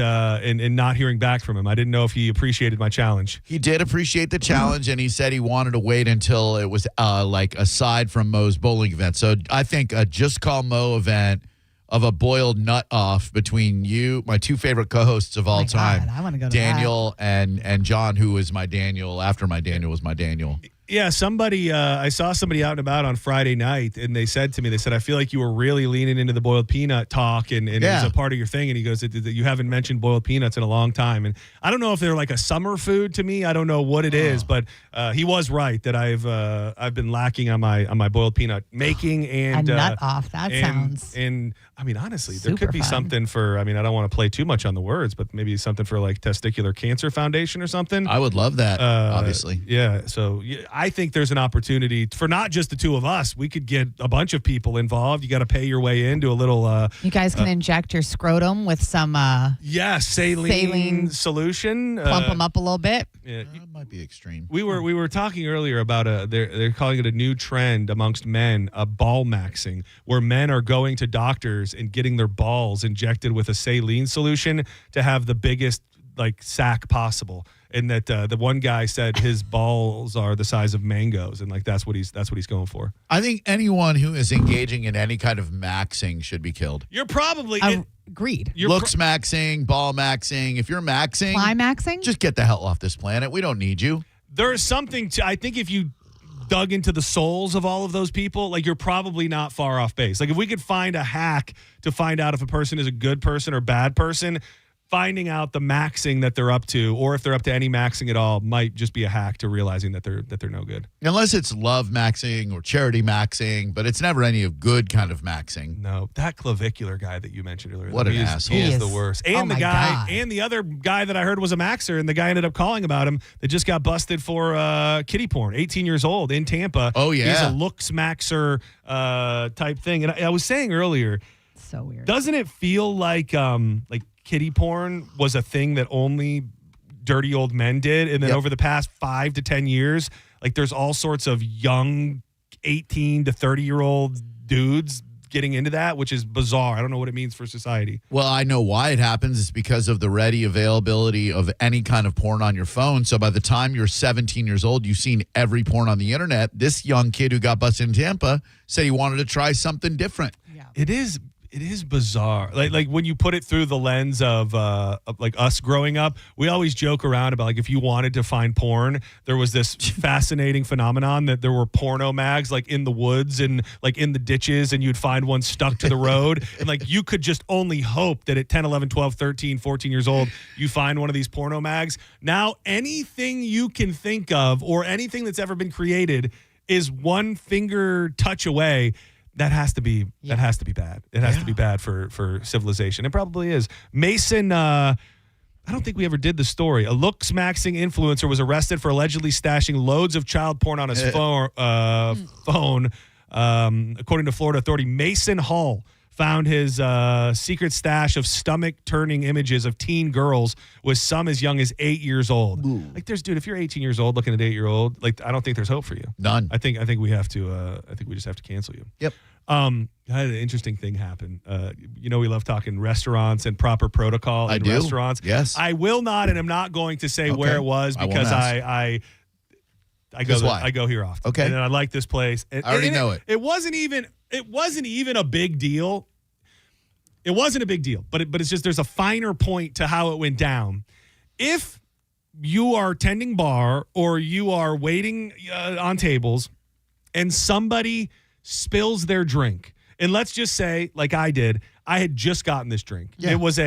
not hearing back from him. I didn't know if he appreciated my challenge. He did appreciate the challenge, and he said he wanted to wait until it was like aside from Mo's bowling event. So I think a Just Call Mo event of a boiled nut off between you, my two favorite co-hosts of all time, God, I want to go to Daniel and John, who was my Daniel after my Daniel was my Daniel. Yeah, I saw somebody out and about on Friday night, and they said to me, I feel like you were really leaning into the boiled peanut talk, and it was a part of your thing. And he goes, you haven't mentioned boiled peanuts in a long time. And I don't know if they're like a summer food to me. I don't know what it is, but he was right that I've been lacking on my boiled peanut making and a nut off. That sounds. And I mean, honestly, there could be something for. I mean, I don't want to play too much on the words, but maybe something for like Testicular Cancer Foundation or something. I would love that. Obviously, yeah. So I think there's an opportunity for not just the two of us. We could get a bunch of people involved. You got to pay your way into a little. You guys can inject your scrotum with some. Saline solution. Plump them up a little bit. Yeah, that might be extreme. We were talking earlier about they're calling it a new trend amongst men, ball maxing, where men are going to doctors and getting their balls injected with a saline solution to have the biggest like sack possible. And that the one guy said his balls are the size of mangoes, and like that's what he's going for. I think anyone who is engaging in any kind of maxing should be killed. You're probably agreed. Looks maxing, ball maxing. If you're maxing, climaxing, just get the hell off this planet. We don't need you. There's something to. I think if you dug into the souls of all of those people, like you're probably not far off base. Like if we could find a hack to find out if a person is a good person or bad person, finding out the maxing that they're up to, or if they're up to any maxing at all, might just be a hack to realizing that they're no good. Unless it's love maxing or charity maxing, but it's never any of good kind of maxing. No, that clavicular guy that you mentioned earlier. What an asshole. He is the worst. And the guy, and the other guy that I heard was a maxer, and the guy ended up calling about him that just got busted for kiddie porn, 18 years old in Tampa. Oh, yeah. He's a looks maxer type thing. And I was saying earlier, so weird. Doesn't it feel like kiddie porn was a thing that only dirty old men did, and then over the past 5 to 10 years, like there's all sorts of young 18 to 30-year-old dudes getting into that, which is bizarre. I don't know what it means for society. Well, I know why it happens. It's because of the ready availability of any kind of porn on your phone. So by the time you're 17 years old, you've seen every porn on the internet. This young kid who got busted in Tampa said he wanted to try something different. Yeah. It is bizarre. Like when you put it through the lens of like us growing up, we always joke around about like if you wanted to find porn, there was this fascinating phenomenon that there were porno mags like in the woods and like in the ditches, and you'd find one stuck to the road, and like you could just only hope that at 10, 11, 12, 13, 14 years old, you find one of these porno mags. Now anything you can think of or anything that's ever been created is one finger touch away. That has to be bad. It has to be bad for civilization. It probably is. Mason, I don't think we ever did the story. A looks maxing influencer was arrested for allegedly stashing loads of child porn on his phone. According to Florida Authority, Mason Hall found his secret stash of stomach-turning images of teen girls with some as young as 8 years old. Ooh. Like, dude, if you're 18 years old looking at 8-year-old, like, I don't think there's hope for you. None. I think we have to. I think we just have to cancel you. Yep. I had an interesting thing happen. We love talking restaurants and proper protocol in restaurants. Yes. I will not, and I'm not going to say where it was because I go here often. Okay. And I like this place. I already know it. It wasn't even a big deal. It wasn't a big deal, but it's just there's a finer point to how it went down. If you are tending bar or you are waiting on tables and somebody spills their drink, and let's just say, like I did, I had just gotten this drink. Yeah. It was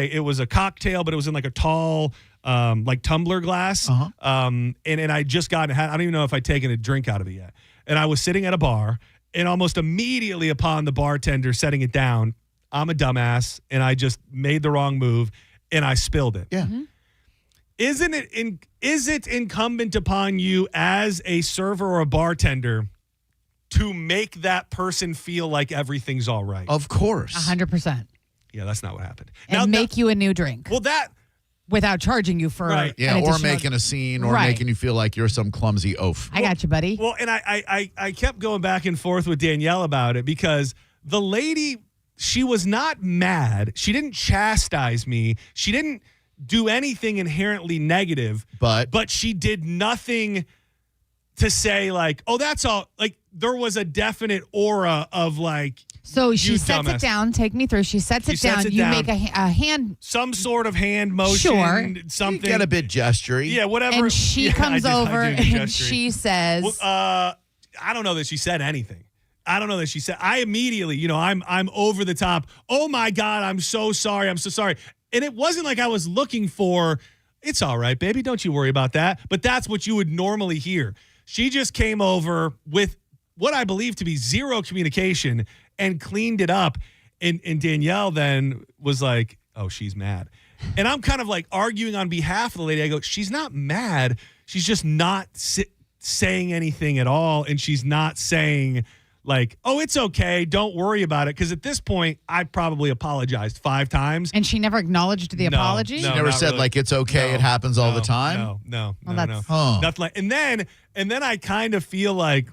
a cocktail, but it was in like a tall like tumbler glass. And I just got it. I don't even know if I'd taken a drink out of it yet. And I was sitting at a bar, and almost immediately upon the bartender setting it down, I'm a dumbass, and I just made the wrong move, and I spilled it. Yeah. Mm-hmm. Is it incumbent upon you as a server or a bartender to make that person feel like everything's all right? Of course. 100%. Yeah, that's not what happened. And make you a new drink. Well, that... Without charging you for Yeah, or making a scene or making you feel like you're some clumsy oaf. I got you, buddy. Well, and I kept going back and forth with Danielle about it because the lady, she was not mad. She didn't chastise me. She didn't do anything inherently negative. But she did nothing to say like, oh, that's all. Like, there was a definite aura of like... So she sets it down. Take me through. She sets it down. You make a hand. Some sort of hand motion. Sure. Something. You get a bit gestury. Yeah, whatever. And she comes over and she says. Well, I don't know that she said anything. I immediately, I'm over the top. Oh my God, I'm so sorry. I'm so sorry. And it wasn't like I was looking for, it's all right, baby. Don't you worry about that. But that's what you would normally hear. She just came over with what I believe to be zero communication and cleaned it up. And Danielle then was like, oh, she's mad. And I'm kind of like arguing on behalf of the lady. I go, she's not mad. She's just not saying anything at all. And she's not saying like, oh, it's okay. Don't worry about it. Because at this point, I probably apologized 5 times. And she never acknowledged the apology? She never said, really. Like, it's okay. It happens all the time? No. Nothing like, and then I kind of feel like,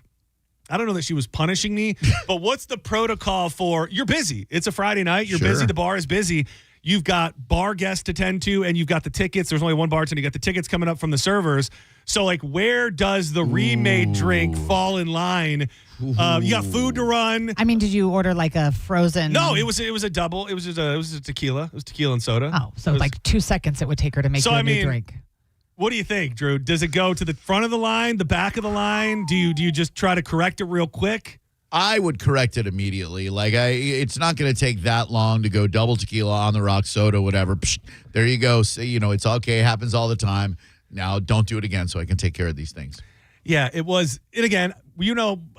I don't know that she was punishing me, but what's the protocol for, you're busy. It's a Friday night. You're busy. The bar is busy. You've got bar guests to tend to, and you've got the tickets. There's only one bartender. You got the tickets coming up from the servers. So, like, where does the remade drink fall in line? You got food to run. I mean, did you order like a frozen? No, it was a double. It was a tequila. It was tequila and soda. Oh, so like 2 seconds it would take her to make you a new drink. What do you think, Drew? Does it go to the front of the line, the back of the line? Do you just try to correct it real quick? I would correct it immediately. Like, it's not going to take that long to go double tequila, on the rock, soda, whatever. Psh, there you go. So, it's okay. It happens all the time. Now, don't do it again so I can take care of these things. Yeah, it was. And again,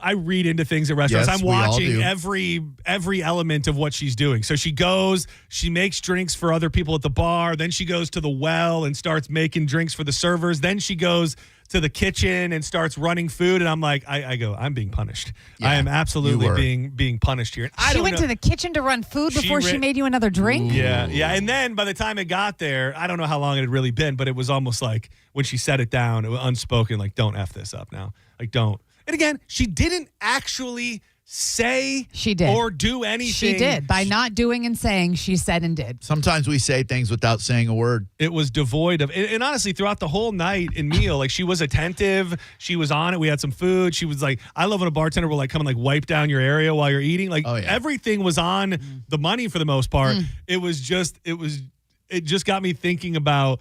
I read into things at restaurants. Yes, I'm watching every element of what she's doing. So she goes, she makes drinks for other people at the bar. Then she goes to the well and starts making drinks for the servers. Then she goes to the kitchen and starts running food. And I'm like, I'm being punished. Yeah, I am absolutely being punished here. And she went to the kitchen to run food before she made you another drink? Yeah. And then by the time it got there, I don't know how long it had really been, but it was almost like when she set it down, it was unspoken, like, don't F this up now. Like, don't. And again, she didn't actually say she did or do anything. She did. By not doing and saying, she said and did. Sometimes we say things without saying a word. It was devoid of, and honestly, throughout the whole night and meal, like, she was attentive. She was on it. We had some food. She was like, I love when a bartender will, like, come and, like, wipe down your area while you're eating. Like, everything was on the money for the most part. It just got me thinking about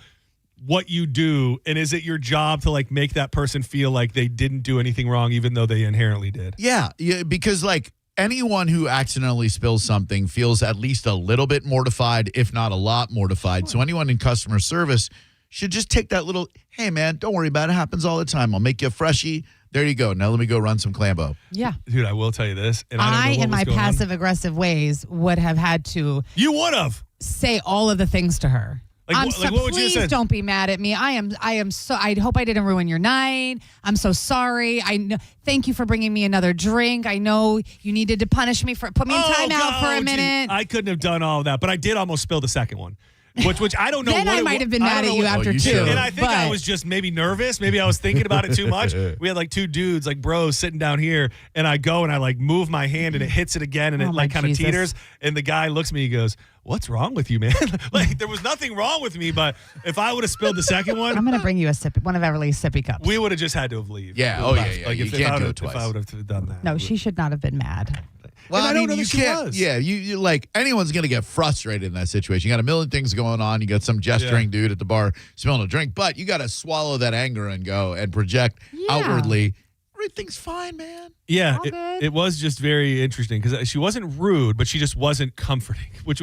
what you do, and is it your job to, like, make that person feel like they didn't do anything wrong even though they inherently did? Yeah, because, like, anyone who accidentally spills something feels at least a little bit mortified, if not a lot mortified. So anyone in customer service should just take that little, hey, man, don't worry about it. It happens all the time. I'll make you a freshie. There you go. Now let me go run some Clambo. Yeah. Dude, I will tell you this. And I don't know in my passive-aggressive ways, would have had to. You would have. Say all of the things to her. What would you say? Please don't be mad at me. I am so. I hope I didn't ruin your night. I'm so sorry. I know. Thank you for bringing me another drink. I know you needed to punish me put me in timeout for a minute. I couldn't have done all of that, but I did almost spill the second one. Which I don't know. Then I might have been mad at you after two. And I think I was just maybe nervous. Maybe I was thinking about it too much. We had like two dudes, like bros, sitting down here, and I go and I like move my hand and it hits it again and it like kind of teeters. And the guy looks at me, he goes, "What's wrong with you, man?" Like, there was nothing wrong with me, but if I would have spilled the second one, I'm gonna bring you one of Everly's sippy cups. We would have just had to have left. Yeah. Like, you can't do it twice. If I would have done that. No, she should not have been mad. Well, I don't know that she was. Yeah, you like, anyone's going to get frustrated in that situation. You got a million things going on. You got some gesturing dude at the bar spilling a drink, but you got to swallow that anger and go and project outwardly. Everything's fine, man. Yeah, it was just very interesting because she wasn't rude, but she just wasn't comforting, which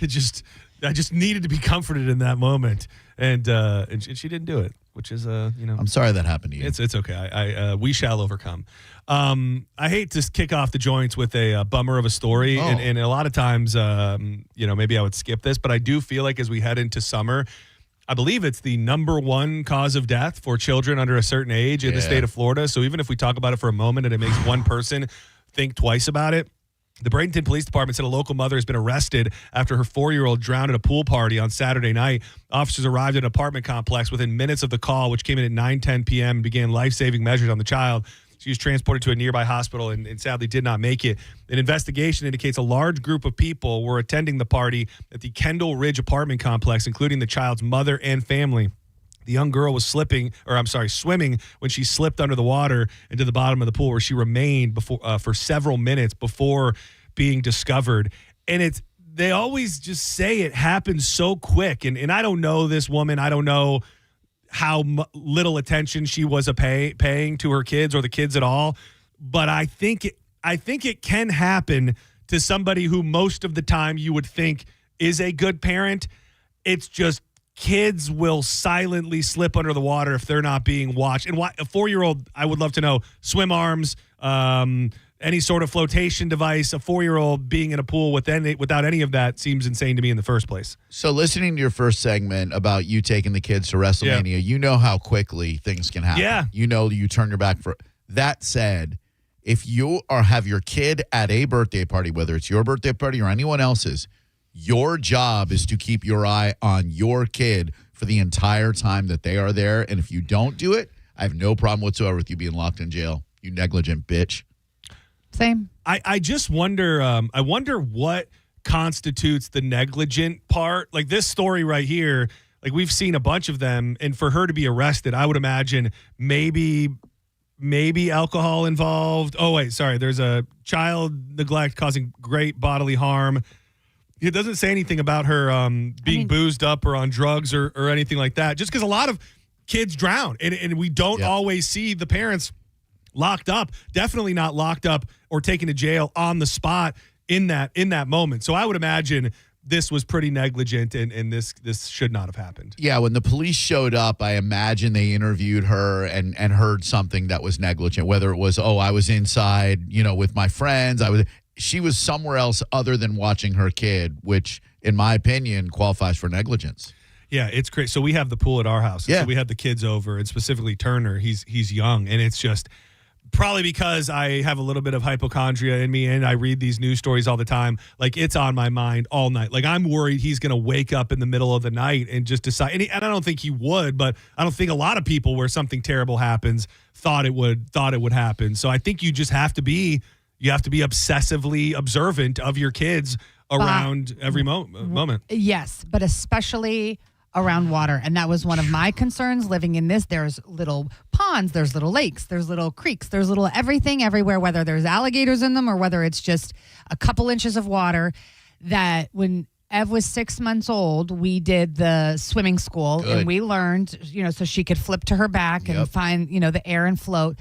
I just needed to be comforted in that moment, and she didn't do it, which is I'm sorry that happened to you. It's okay. We shall overcome. I hate to kick off the joints with a bummer of a story, and a lot of times, maybe I would skip this, but I do feel like as we head into summer, I believe it's the number one cause of death for children under a certain age in the state of Florida. So even if we talk about it for a moment and it makes one person think twice about it, the Bradenton Police Department said a local mother has been arrested after her 4-year-old drowned at a pool party on Saturday night. Officers arrived at an apartment complex within minutes of the call, which came in at 9:10 p.m. and began life-saving measures on the child. She was transported to a nearby hospital and sadly did not make it. An investigation indicates a large group of people were attending the party at the Kendall Ridge apartment complex, including the child's mother and family. The young girl was swimming when she slipped under the water into the bottom of the pool, where she remained for several minutes before being discovered. And they always just say it happens so quick. And I don't know this woman. I don't know how little attention she was paying to her kids or the kids at all. But I think it can happen to somebody who most of the time you would think is a good parent. It's just kids will silently slip under the water if they're not being watched. And a 4-year-old, I would love to know, swim arms, any sort of flotation device, a 4-year-old being in a pool without any of that seems insane to me in the first place. So listening to your first segment about you taking the kids to WrestleMania, you know how quickly things can happen. Yeah. You know you turn your back for that said, if you have your kid at a birthday party, whether it's your birthday party or anyone else's, your job is to keep your eye on your kid for the entire time that they are there. And if you don't do it, I have no problem whatsoever with you being locked in jail. You negligent bitch. Same. I just wonder, I wonder what constitutes the negligent part. Like this story right here, like we've seen a bunch of them, and for her to be arrested, I would imagine maybe alcohol involved. Oh, wait, sorry. There's a child neglect causing great bodily harm. It doesn't say anything about her being boozed up or on drugs or anything like that. Just because a lot of kids drown, and we don't always see the parents locked up, definitely not locked up or taken to jail on the spot in that moment. So I would imagine this was pretty negligent, and this should not have happened. Yeah, when the police showed up, I imagine they interviewed her and heard something that was negligent, whether it was, I was inside, with my friends. She was somewhere else other than watching her kid, which, in my opinion, qualifies for negligence. Yeah, it's crazy. So we have the pool at our house. Yeah. So we had the kids over, and specifically Turner. He's young, and it's just probably because I have a little bit of hypochondria in me, and I read these news stories all the time. Like, it's on my mind all night. Like, I'm worried he's going to wake up in the middle of the night and just decide. And I don't think he would, but I don't think a lot of people, where something terrible happens, thought it would happen. So I think you just have to be obsessively observant of your kids around every moment. Yes, but especially around water. And that was one of my concerns living in this. There's little ponds, there's little lakes, there's little creeks, there's little everything everywhere, whether there's alligators in them or whether it's just a couple inches of water. That when Ev was 6 months old, we did the swimming school. Good. And we learned, so she could flip to her back and find, the air and float.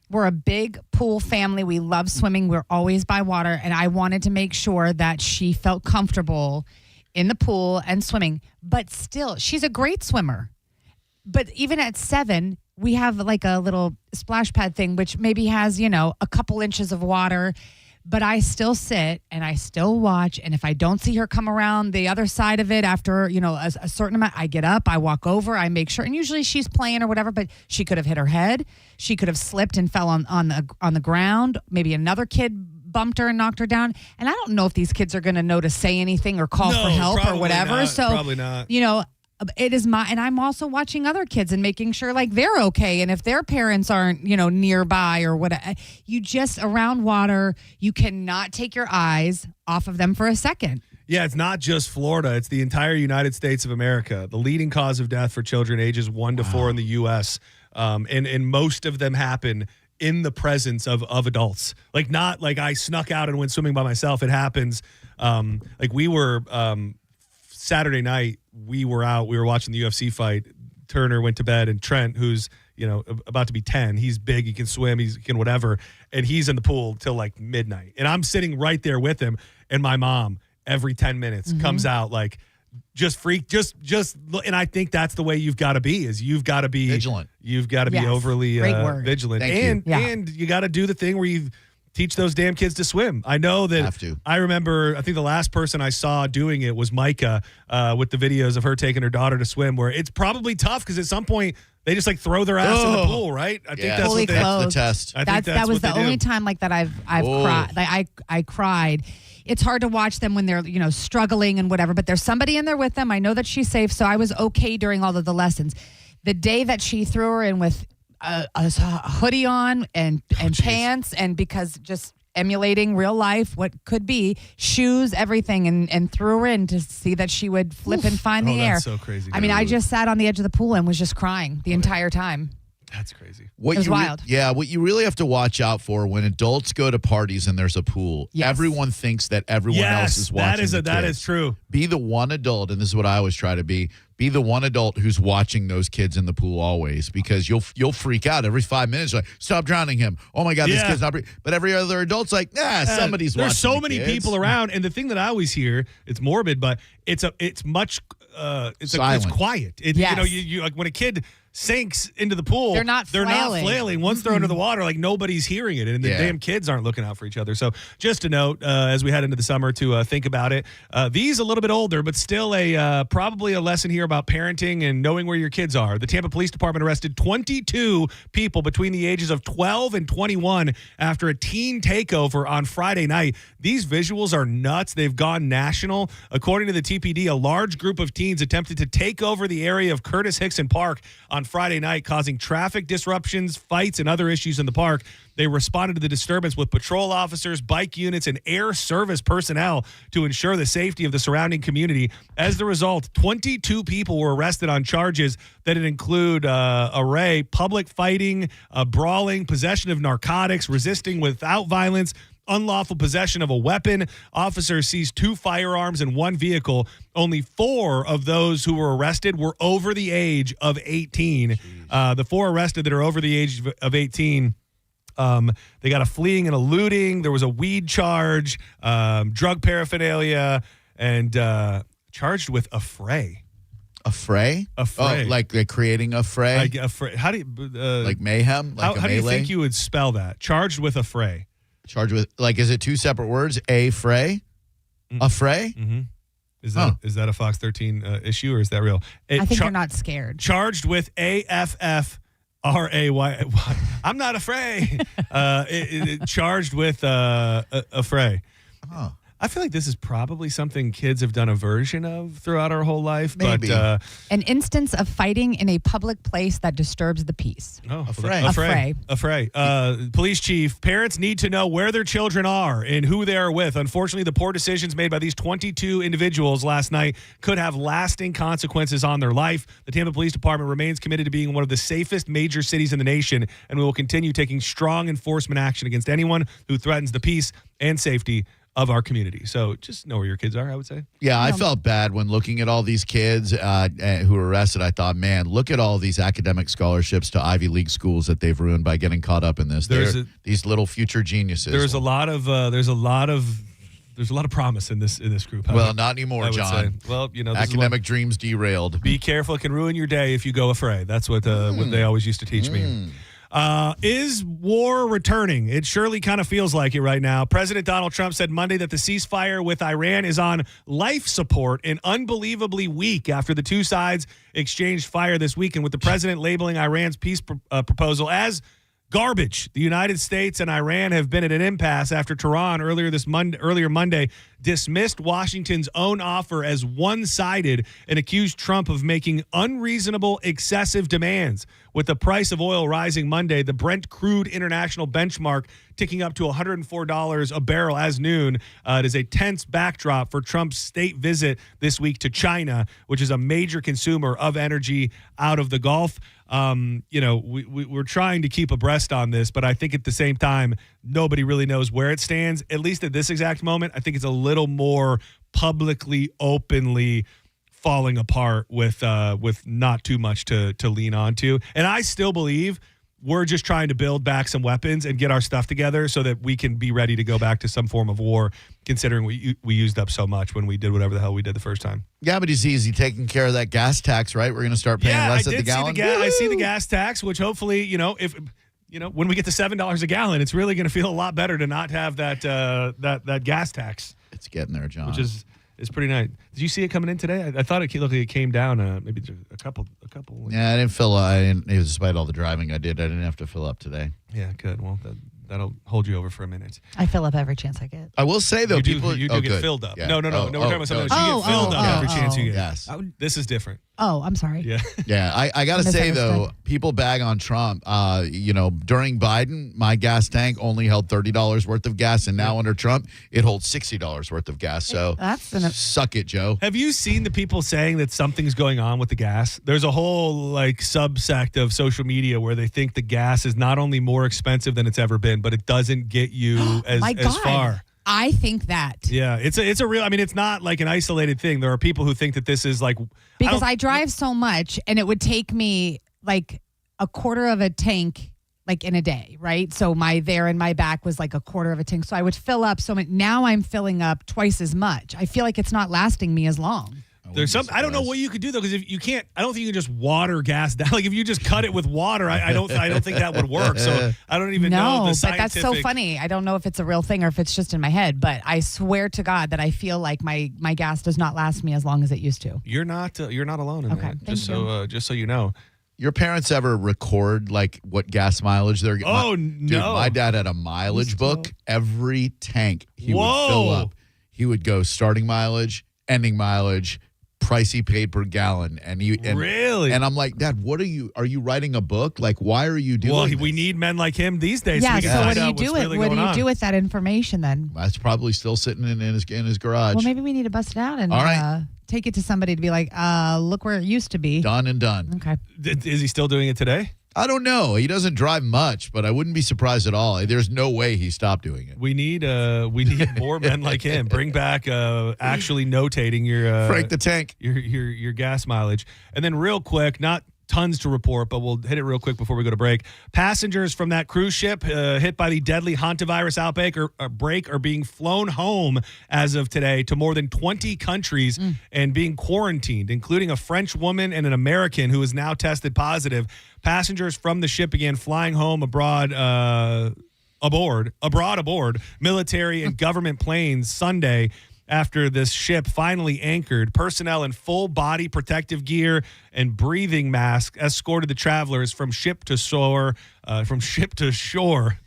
We're a big pool family. We love swimming. We're always by water. And I wanted to make sure that she felt comfortable in the pool and swimming. But still, she's a great swimmer. But even at 7, we have like a little splash pad thing, which maybe has, a couple inches of water. But I still sit and I still watch. And if I don't see her come around the other side of it after, a certain amount, I get up, I walk over, I make sure. And usually she's playing or whatever, but she could have hit her head. She could have slipped and fell on the ground. Maybe another kid bumped her and knocked her down. And I don't know if these kids are going to know to say anything or call for help or whatever. Not, so probably not. It is and I'm also watching other kids and making sure like they're okay. And if their parents aren't, nearby or whatever, you just around water, you cannot take your eyes off of them for a second. Yeah, it's not just Florida. It's the entire United States of America. The leading cause of death for children ages 1 to 4 in the U.S. And most of them happen in the presence of adults. Like, not like I snuck out and went swimming by myself. It happens. Like we were Saturday night, we were out. We were watching the UFC fight. Turner went to bed, and Trent, who's about to be 10, he's big, he can swim, he can whatever, and he's in the pool till like midnight. And I'm sitting right there with him, and my mom every 10 minutes comes out like just and I think that's the way you've got to be. Is you've got to be vigilant. You've got to be overly vigilant, and you got to do the thing where you teach those damn kids to swim. I know that. I remember, I think the last person I saw doing it was Micah with the videos of her taking her daughter to swim, where it's probably tough because at some point they just like throw their ass in the pool, right? I think that's what that's the test. That was the only time like that I've cried. Like I cried. It's hard to watch them when they're, struggling and whatever, but there's somebody in there with them. I know that she's safe, so I was okay during all of the lessons. The day that she threw her in with a hoodie on and pants, and because just emulating real life, what could be, shoes, everything, and threw her in to see that she would flip and find the air. That's so crazy. I mean, I just sat on the edge of the pool and was just crying the entire time. That's crazy. It was wild. What you really have to watch out for when adults go to parties and there's a pool, everyone thinks that everyone else is watching. That is true. Be the one adult, and this is what I always try to be the one adult who's watching those kids in the pool always, because you'll freak out every 5 minutes. Like, stop drowning him. Oh my God, this kid's not breathing. But every other adult's like, somebody's watching. There's so many kids. people around, and the thing that I always hear, it's morbid, but it's much it's quiet. You like when a kid sinks into the pool, they're not flailing. Once they're under the water, like nobody's hearing it, and the damn kids aren't looking out for each other. So just a note as we head into the summer to think about it. These a little bit older, but still probably a lesson here about parenting and knowing where your kids are. The Tampa Police Department arrested 22 people between the ages of 12 and 21 after a teen takeover on Friday night. These visuals are nuts. They've gone national. According to the TPD, a large group of teens attempted to take over the area of Curtis Hickson Park on Friday night, causing traffic disruptions, fights, and other issues in the park. They responded to the disturbance with patrol officers, bike units, and air service personnel to ensure the safety of the surrounding community. As the result, 22 people were arrested on charges that include public fighting, brawling, possession of narcotics, resisting without violence, unlawful possession of a weapon. Officers seized 2 firearms and 1 vehicle. Only 4 of those who were arrested were over the age of 18. The 4 arrested that are over the age of 18, they got a fleeing and a looting. There was a weed charge, drug paraphernalia, and charged with affray. A fray? A fray. Oh, like they're creating a fray? Like a fray. How do you... like mayhem? Like how do you think you would spell that? Charged with affray. Charged with... Like, is it 2 separate words? A fray? A fray? Mm-hmm. Is that a Fox 13 issue, or is that real? I think you're not scared. Charged with AFFRAY. I'm not afraid. Charged with affray. Oh. I feel like this is probably something kids have done a version of throughout our whole life. Maybe. But an instance of fighting in a public place that disturbs the peace. Affray. Police chief, parents need to know where their children are and who they are with. Unfortunately, the poor decisions made by these 22 individuals last night could have lasting consequences on their life. The Tampa Police Department remains committed to being one of the safest major cities in the nation, and we will continue taking strong enforcement action against anyone who threatens the peace and safety of our community. So just know where your kids are, I would say. Yeah, I felt bad when looking at all these kids who were arrested. I thought, man, look at all these academic scholarships to Ivy League schools that they've ruined by getting caught up in this. These little future geniuses. There's a lot of promise in this group. Well, not anymore, John. Say. Well, academic dreams derailed. Be careful; it can ruin your day if you go afraid. That's what they always used to teach me. Is war returning? It surely kind of feels like it right now. President Donald Trump said Monday that the ceasefire with Iran is on life support and unbelievably weak after the two sides exchanged fire this weekend, with the president labeling Iran's peace proposal as garbage. The United States and Iran have been at an impasse after Tehran earlier Monday dismissed Washington's own offer as one-sided and accused Trump of making unreasonable, excessive demands. With the price of oil rising Monday, the Brent crude international benchmark ticking up to $104 a barrel as noon. It is a tense backdrop for Trump's state visit this week to China, which is a major consumer of energy out of the Gulf. We're trying to keep abreast on this, but I think at the same time, nobody really knows where it stands, at least at this exact moment. I think it's a little more publicly, openly falling apart with not too much to lean onto. And I still believe we're just trying to build back some weapons and get our stuff together so that we can be ready to go back to some form of war, considering we used up so much when we did whatever the hell we did the first time. Yeah, but he's easy taking care of that gas tax, right? We're going to start paying less at the gallon. I see the gas tax, which hopefully, when we get to $7 a gallon, it's really going to feel a lot better to not have that gas tax. It's getting there, John. Which is pretty nice. Did you see it coming in today? I thought it looked like it came down maybe a couple. Yeah, I didn't despite all the driving I didn't have to fill up today. Yeah, good. Well, that'll hold you over for a minute. I fill up every chance I get. I will say, though, you do get filled up. Yeah. No. We're talking about something else. You get filled up every chance you get. Yes. This is different. Oh, I'm sorry. Yeah. Yeah, I got to say, though, people bag on Trump. During Biden, my gas tank only held $30 worth of gas, and now under Trump, it holds $60 worth of gas. So suck it, Joe. Have you seen the people saying that something's going on with the gas? There's a whole subsect of social media where they think the gas is not only more expensive than it's ever been, but it doesn't get you as far. I think that. Yeah, it's a real. I mean, it's not like an isolated thing. There are people who think that this is because I drive so much, and it would take me like a quarter of a tank in a day, right? So my there and my back was like a quarter of a tank. So I would fill up so much. Now I'm filling up twice as much. I feel like it's not lasting me as long. There's some. I don't know what you could do though, because if you can't, I don't think you can just water gas down. Like if you just cut it with water, I don't think that would work. So I don't even know the scientific. But that's so funny. I don't know if it's a real thing or if it's just in my head. But I swear to God that I feel like my gas does not last me as long as it used to. You're not alone in that. Just so you know. Your parents ever record what gas mileage they're getting? Oh, Dude, no. my dad had a mileage book. Every tank he would fill up. He would go starting mileage, ending mileage, price he paid per gallon. Really? And I'm like, Dad, what are you writing a book? Why are you doing this? We need men like him these days. Yeah, so what do you do with that information then? That's probably still sitting in his garage. Well, maybe we need to bust it out and all right. Take it to somebody to be like, look where it used to be. Done and done. Okay. Is he still doing it today? I don't know. He doesn't drive much, but I wouldn't be surprised at all. There's no way he stopped doing it. We need more men like him. Bring back actually notating your Frank the Tank, your gas mileage. And then real quick, not tons to report, but we'll hit it real quick before we go to break. Passengers from that cruise ship hit by the deadly hantavirus outbreak are being flown home as of today to more than 20 countries and being quarantined, including a French woman and an American who is now tested positive. Passengers from the ship began flying home aboard military and government planes Sunday after this ship finally anchored. Personnel in full body protective gear and breathing masks escorted the travelers from ship to shore.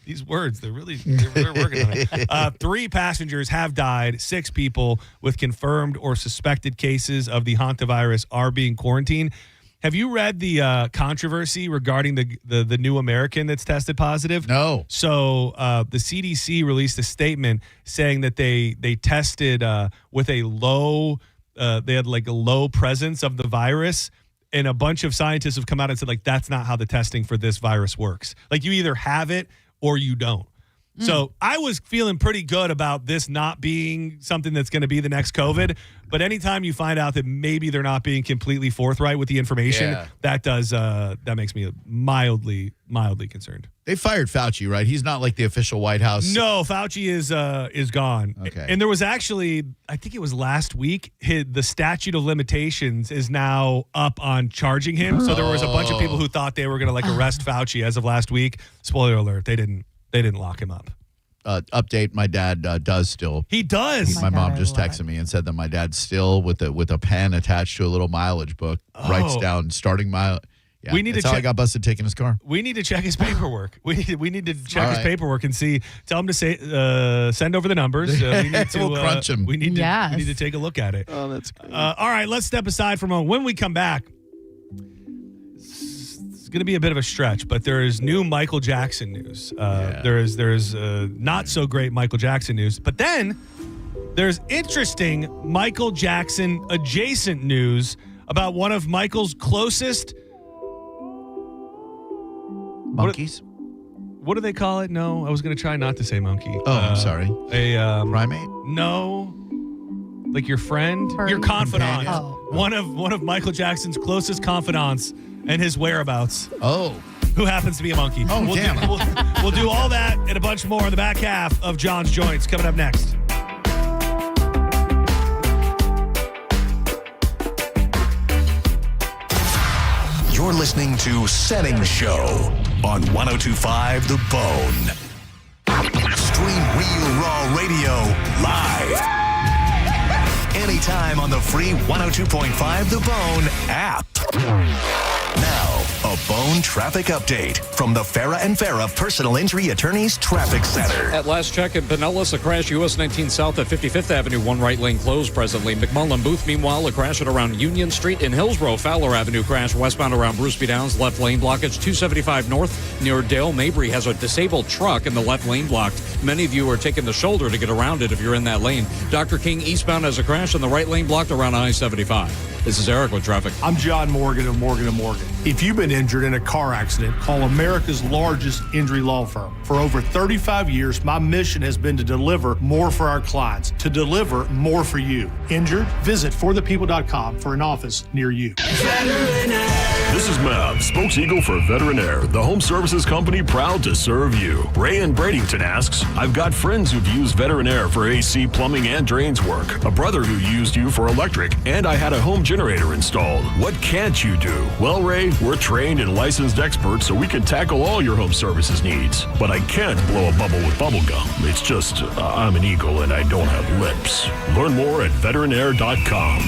These words, they're working on it. 3 passengers have died. 6 people with confirmed or suspected cases of the hantavirus are being quarantined. Have you read the controversy regarding the new American that's tested positive? No. So the CDC released a statement saying that they tested with a low, they had like a low presence of the virus, and a bunch of scientists have come out and said like that's not how the testing for this virus works. Like you either have it or you don't. So I was feeling pretty good about this not being something that's going to be the next COVID. But anytime you find out that maybe they're not being completely forthright with the information, that makes me mildly concerned. They fired Fauci, right? He's not like the official White House. No, Fauci is gone. Okay. And there was actually, I think it was last week, the statute of limitations is now up on charging him. So there was a bunch of people who thought they were going to like arrest Fauci as of last week. Spoiler alert, they didn't lock him up. Update: my dad does still. He does. My mom just texted me and said that my dad still, with a pen attached to a little mileage book, writes down starting mile. Yeah, we need that's to how check. I got busted taking his car. We need to check his paperwork. We need to check his paperwork and see. Tell him to send over the numbers. We need to We'll crunch him. We need to take a look at it. Oh, that's great. All right, let's step aside for a moment. When we come back, going to be a bit of a stretch, but there is new Michael Jackson news. There is not so great Michael Jackson news, but then there's interesting Michael Jackson adjacent news about one of Michael's closest monkeys. What do they call it? No, I was going to try not to say monkey. Oh, I'm sorry. A primate? No, like your friend, your confidant. One of Michael Jackson's closest confidants. And his whereabouts. Oh. Who happens to be a monkey. Oh, We'll do all that and a bunch more in the back half of John's Joints coming up next. You're listening to Senning Show on 102.5 The Bone. Stream Real Raw Radio live. Anytime on the free 102.5 The Bone app. Now, a Bone traffic update from the Farah and Farah Personal Injury Attorneys Traffic Center. At last check in Pinellas, a crash US 19 South at 55th Avenue, one right lane closed presently. McMullen Booth, meanwhile, a crash at around Union Street. In Hillsborough, Fowler Avenue crash westbound around Bruceby Downs, left lane blockage. 275 north near Dale Mabry has a disabled truck in the left lane blocked. Many of you are taking the shoulder to get around it if you're in that lane. Dr. King eastbound has a crash in the right lane blocked around I-75. This is Eric with traffic. I'm John Morgan of Morgan & Morgan. If you've been injured in a car accident, call America's largest injury law firm. For over 35 years, my mission has been to deliver more for our clients, to deliver more for you. Injured? Visit forthepeople.com for an office near you. This is Mav, spokes-eagle for Veterinaire, the home services company proud to serve you. Ray in Bradenton asks, I've got friends who've used Veterinaire for AC, plumbing, and drains work. A brother who used you for electric, and I had a home generator installed. What can't you do? Well, Ray, we're trained and licensed experts, so we can tackle all your home services needs. But I can't blow a bubble with bubble gum. It's just, I'm an eagle and I don't have lips. Learn more at veterinaire.com.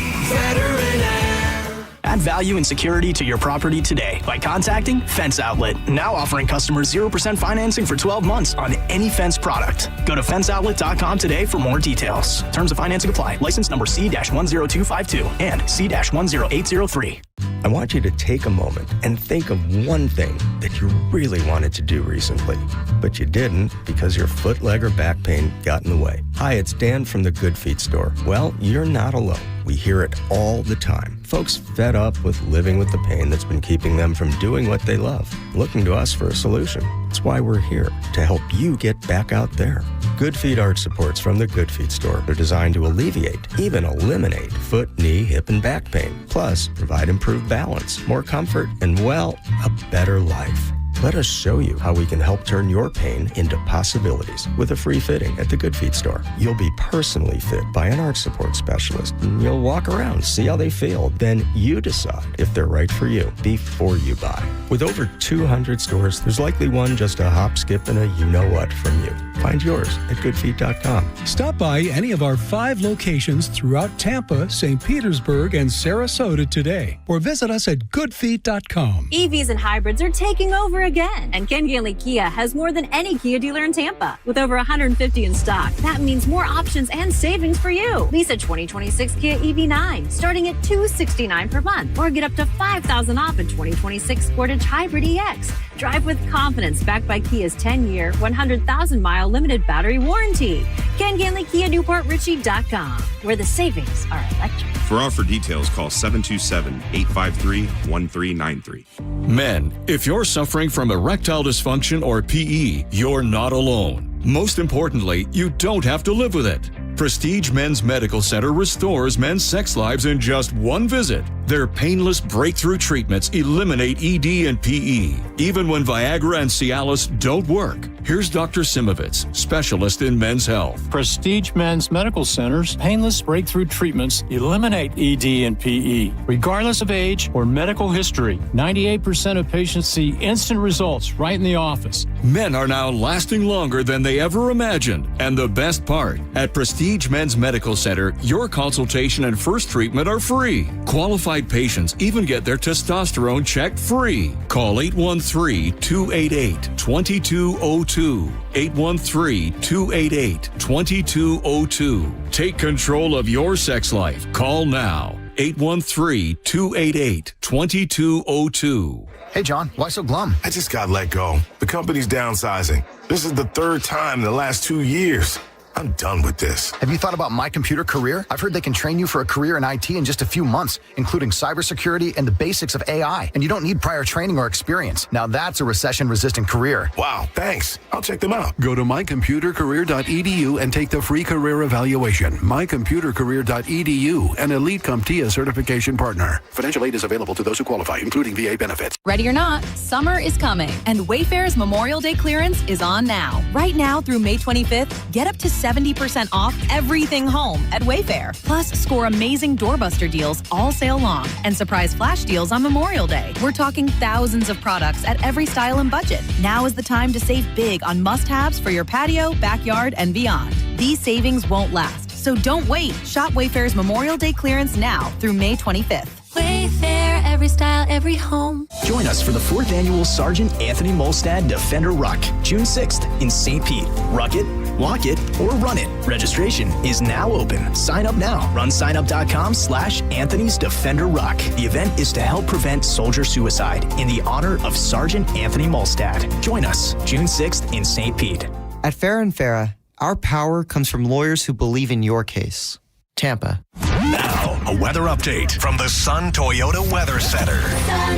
Add value and security to your property today by contacting Fence Outlet. Now offering customers 0% financing for 12 months on any Fence product. Go to fenceoutlet.com today for more details. Terms of financing apply. License number C-10252 and C-10803. I want you to take a moment and think of one thing that you really wanted to do recently, but you didn't because your foot, leg, or back pain got in the way. Hi, it's Dan from the Good Feet store. Well, you're not alone. We hear it all the time. Folks fed up with living with the pain that's been keeping them from doing what they love, looking to us for a solution. That's why we're here, to help you get back out there. Good Feet arch supports from the Good Feet store are designed to alleviate, even eliminate, foot, knee, hip, and back pain. Plus, provide improved balance, more comfort, and, well, a better life. Let us show you how we can help turn your pain into possibilities with a free fitting at the Good Feet store. You'll be personally fit by an arch support specialist, and you'll walk around, see how they feel. Then you decide if they're right for you before you buy. With over 200 stores, there's likely one just a hop, skip, and a you-know-what from you. Find yours at goodfeet.com. Stop by any of our 5 locations throughout Tampa, St. Petersburg, and Sarasota today, or visit us at goodfeet.com. EVs and hybrids are taking over again, and Ken Ganley Kia has more than any Kia dealer in Tampa, with over 150 in stock. That means more options and savings for you. Lease a 2026 Kia EV9 starting at $269 per month, or get up to $5,000 off a 2026 Sportage Hybrid EX. Drive with confidence, backed by Kia's 10-year, 100,000-mile limited battery warranty. Ken Ganley Kia, NewportRichie.com, where the savings are electric. For offer details, call 727-853-1393. Men, if you're suffering from erectile dysfunction or PE, you're not alone. Most importantly, you don't have to live with it. Prestige Men's Medical Center restores men's sex lives in just one visit. Their painless breakthrough treatments eliminate ED and PE, even when Viagra and Cialis don't work. Here's Dr. Simovitz, specialist in men's health. Prestige Men's Medical Center's painless breakthrough treatments eliminate ED and PE, regardless of age or medical history. 98% of patients see instant results right in the office. Men are now lasting longer than they ever imagined. And the best part, at Prestige Men's Medical Center, your consultation and first treatment are free. Qualified patients even get their testosterone checked free. Call 813-288-2202. 813-288-2202. Take control of your sex life. Call now. 813-288-2202. Hey, John, why so glum? I just got let go. The company's downsizing. This is the 3rd time in the last 2 years. I'm done with this. Have you thought about My Computer Career? I've heard they can train you for a career in IT in just a few months, including cybersecurity and the basics of AI. And you don't need prior training or experience. Now that's a recession-resistant career. Wow, thanks. I'll check them out. Go to mycomputercareer.edu and take the free career evaluation. mycomputercareer.edu, an Elite CompTIA certification partner. Financial aid is available to those who qualify, including VA benefits. Ready or not, summer is coming, and Wayfair's Memorial Day clearance is on now. Right now through May 25th, get up to 70% off everything home at Wayfair. Plus, score amazing doorbuster deals all sale long and surprise flash deals on Memorial Day. We're talking thousands of products at every style and budget. Now is the time to save big on must-haves for your patio, backyard, and beyond. These savings won't last, so don't wait. Shop Wayfair's Memorial Day clearance now through May 25th. Wayfair, every style, every home. Join us for the 4th annual Sergeant Anthony Molstad Defender Ruck, June 6th in St. Pete. Ruck it, walk it, or run it. Registration is now open. Sign up now. runsignup.com/Anthony's Defender Ruck. The event is to help prevent soldier suicide in the honor of Sergeant Anthony Molstad. Join us June 6th in St. Pete. At Farah & Farah, our power comes from lawyers who believe in your case. Tampa. Now, a weather update from the Sun Toyota Weather Center. Sun,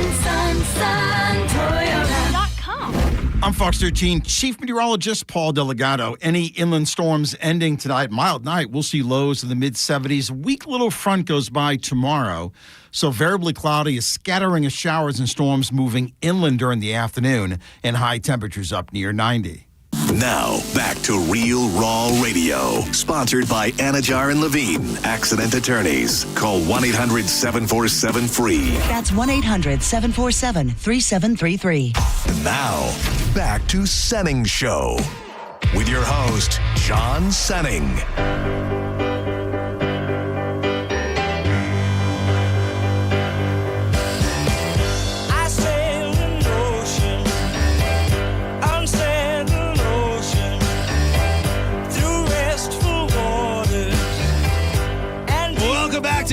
Toyota.com. I'm Fox 13 Chief Meteorologist Paul Delgado. Any inland storms ending tonight. Mild night. We'll see lows in the mid-70s. Weak little front goes by tomorrow. So variably cloudy, a scattering of showers and storms moving inland during the afternoon, and high temperatures up near 90. Now, back to Real Raw Radio. Sponsored by Anajar and Levine, accident attorneys. Call 1-800-747-FREE. That's 1-800-747-3733. Now, back to Senning Show. With your host, John Senning.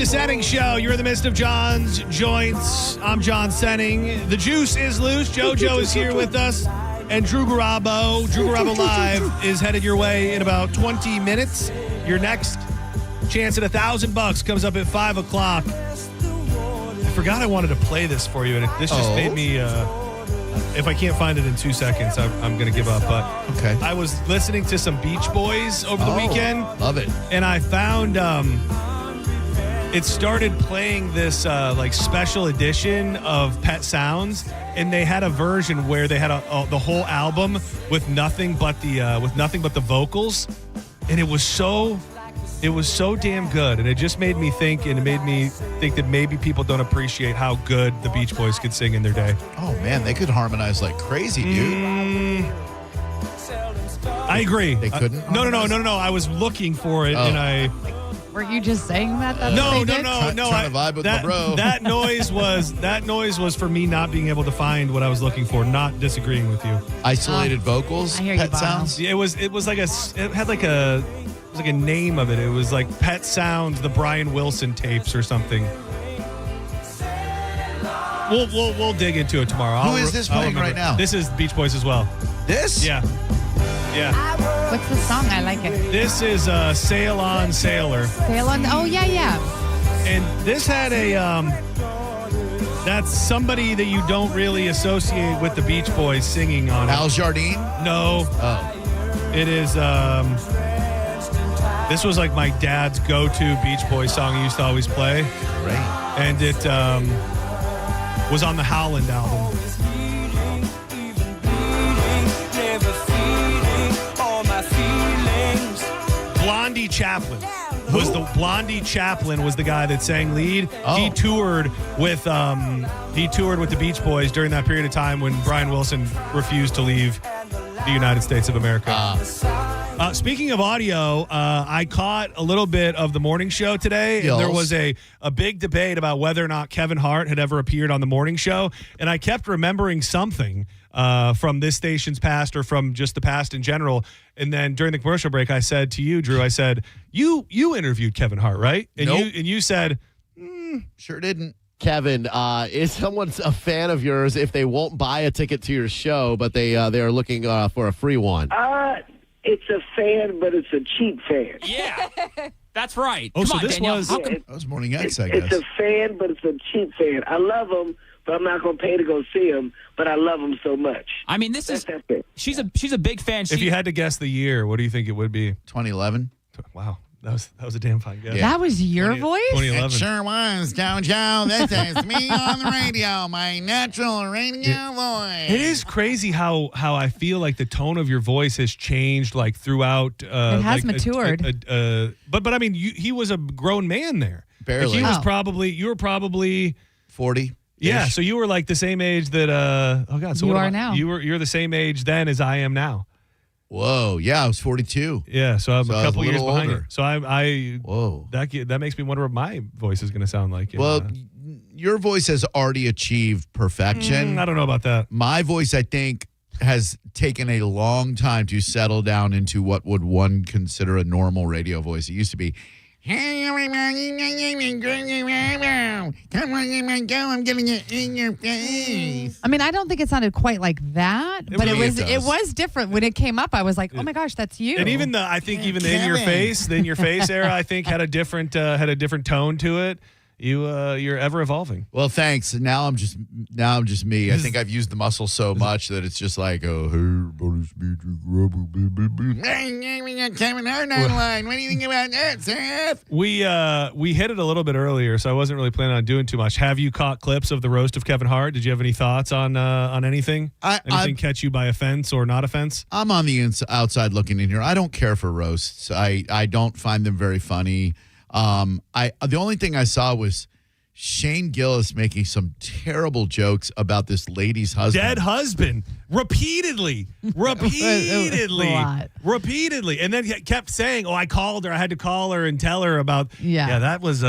a Senning Show. You're in the midst of John's Joints. I'm John Senning. The juice is loose. JoJo is here with us. And Drew Garabo Live is headed your way in about 20 minutes. Your next chance at $1,000 comes up at 5 o'clock. I forgot I wanted to play this for you, and this just made me... if I can't find it in 2 seconds, I'm going to give up. But okay. I was listening to some Beach Boys over the weekend. Love it. And I found it started playing this like special edition of Pet Sounds, and they had a version where they had the whole album with nothing but the vocals, and it was so damn good, and it just made me think, and it made me think that maybe people don't appreciate how good the Beach Boys could sing in their day. Oh man, they could harmonize like crazy, dude. I agree. They couldn't. No. I was looking for it, and I. Were you just saying that? No. Trying to vibe with my bro. That noise was for me not being able to find what I was looking for, not disagreeing with you. Isolated vocals, I hear you, Pet Bono. Sounds. Yeah, it was like a name of it. It was like Pet Sounds, the Brian Wilson tapes or something. We'll dig into it tomorrow. Who is this playing right now? This is Beach Boys as well. This? Yeah. What's the song? I like it. This is Sail On Sailor. Sail on. Oh, yeah. And this had a that's somebody that you don't really associate with the Beach Boys singing on it. Al Jardine? No. Oh. It is this was like my dad's go-to Beach Boys song he used to always play. Great. And it was on the Howland album. Blondie Chaplin was the guy that sang lead. Oh. He toured with the Beach Boys during that period of time when Brian Wilson refused to leave the United States of America. Speaking of audio, I caught a little bit of the morning show today. And there was a big debate about whether or not Kevin Hart had ever appeared on the morning show. And I kept remembering something from this station's past or from just the past in general. And then during the commercial break, I said to you, Drew, I said, you interviewed Kevin Hart, right? And nope. you said, sure didn't. Kevin, is someone a fan of yours if they won't buy a ticket to your show, but they are looking for a free one? It's a fan, but it's a cheap fan. Yeah, that's right. Oh, Come so on, this Danielle. was that was Morning X, I guess. It's a fan, but it's a cheap fan. I love him, but I'm not going to pay to go see him, but I love him so much. I mean, she's a big fan. if you had to guess the year, what do you think it would be? 2011. Wow. That was a damn fine guess. That was your voice? 2011. It sure was, JoJo. This is me on the radio, my natural radio voice. It is crazy how I feel like the tone of your voice has changed like throughout. It has matured. But I mean, he was a grown man there. Barely. Like you were probably 40. Yeah, so you were like the same age that. Oh God, so you what are am I- now. You're the same age then as I am now. Whoa, yeah, I was 42. Yeah, so I'm a couple years behind you. older. So I Whoa. that makes me wonder what my voice is going to sound like. Well, your voice has already achieved perfection. I don't know about that. My voice, I think, has taken a long time to settle down into what would one consider a normal radio voice. It used to be, hey, everybody, come on, go, I'm getting it in your face. I mean, I don't think it sounded quite like that, but it was different. When it came up, I was like, oh my gosh, that's you. And even I think even the in your face era, I think had a different tone to it. You're ever evolving. Well, thanks. Now I'm just me. I think I've used the muscle so much that it's just like, oh, hey, everybody, Kevin Hart online. What do you think about that, Seth? We hit it a little bit earlier, so I wasn't really planning on doing too much. Have you caught clips of the roast of Kevin Hart? Did you have any thoughts on anything? Anything catch you by offense or not offense? I'm on the outside looking in here. I don't care for roasts. I don't find them very funny. The only thing I saw was Shane Gillis making some terrible jokes about this lady's husband. Dead husband. Repeatedly. And then he kept saying, oh, I called her. I had to call her and tell her about. Yeah. Yeah, that was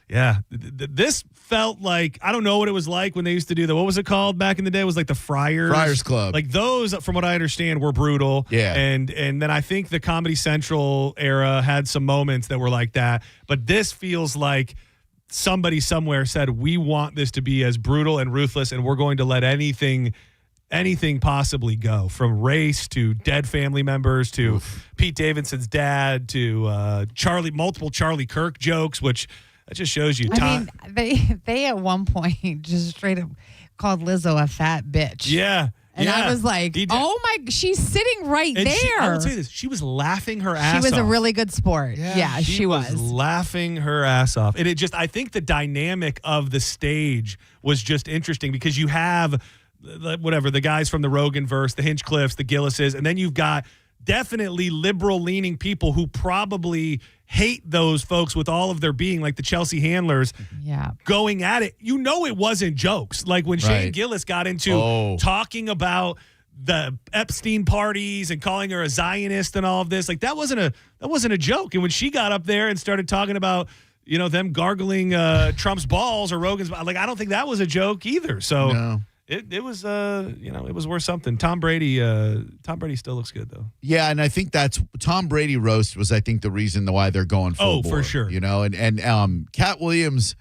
Yeah. This felt like, I don't know what it was like when they used to do what was it called back in the day? It was like the Friars Club. Like those, from what I understand, were brutal. Yeah. And then I think the Comedy Central era had some moments that were like that. But this feels like somebody somewhere said, we want this to be as brutal and ruthless, and we're going to let anything possibly go, from race to dead family members to Pete Davidson's dad to multiple Charlie Kirk jokes, which that just shows you. I mean, they at one point just straight up called Lizzo a fat bitch. Yeah. And I was like, oh my, she's sitting right and there. I would say this. She was laughing her ass off. She was a really good sport. Yeah, she was laughing her ass off. And I think the dynamic of the stage was just interesting because you have the guys from the Rogan-verse, the Hinchcliffes, the Gillises, and then you've got definitely liberal-leaning people who probably hate those folks with all of their being, like the Chelsea Handlers, going at it. It wasn't jokes. Like when Shane Gillis got into talking about the Epstein parties and calling her a Zionist and all of this, like that wasn't a joke. And when she got up there and started talking about them gargling Trump's balls or Rogan's, like I don't think that was a joke either. So. No. It was it was worth something. Tom Brady still looks good though. Yeah, and I think that's Tom Brady roast was, I think, the reason why they're going full board. For sure. And Cat Williams,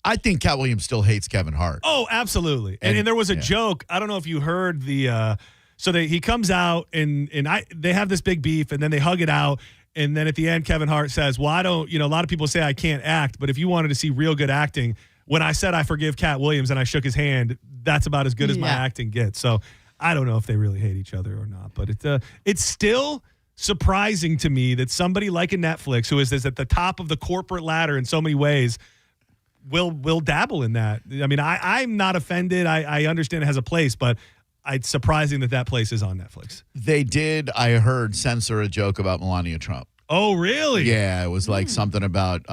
I think Cat Williams still hates Kevin Hart. Oh, absolutely. And there was a joke. I don't know if you heard he comes out and they have this big beef and then they hug it out. And then at the end, Kevin Hart says, well, I don't, a lot of people say I can't act, but if you wanted to see real good acting, when I said I forgive Cat Williams and I shook his hand, that's about as good as my acting gets. So I don't know if they really hate each other or not, but it's still surprising to me that somebody like a Netflix, who is at the top of the corporate ladder in so many ways, will dabble in that. I mean, I'm not offended. I understand it has a place, but it's surprising that place is on Netflix. They did, I heard, censor a joke about Melania Trump. Oh, really? Yeah, it was like something about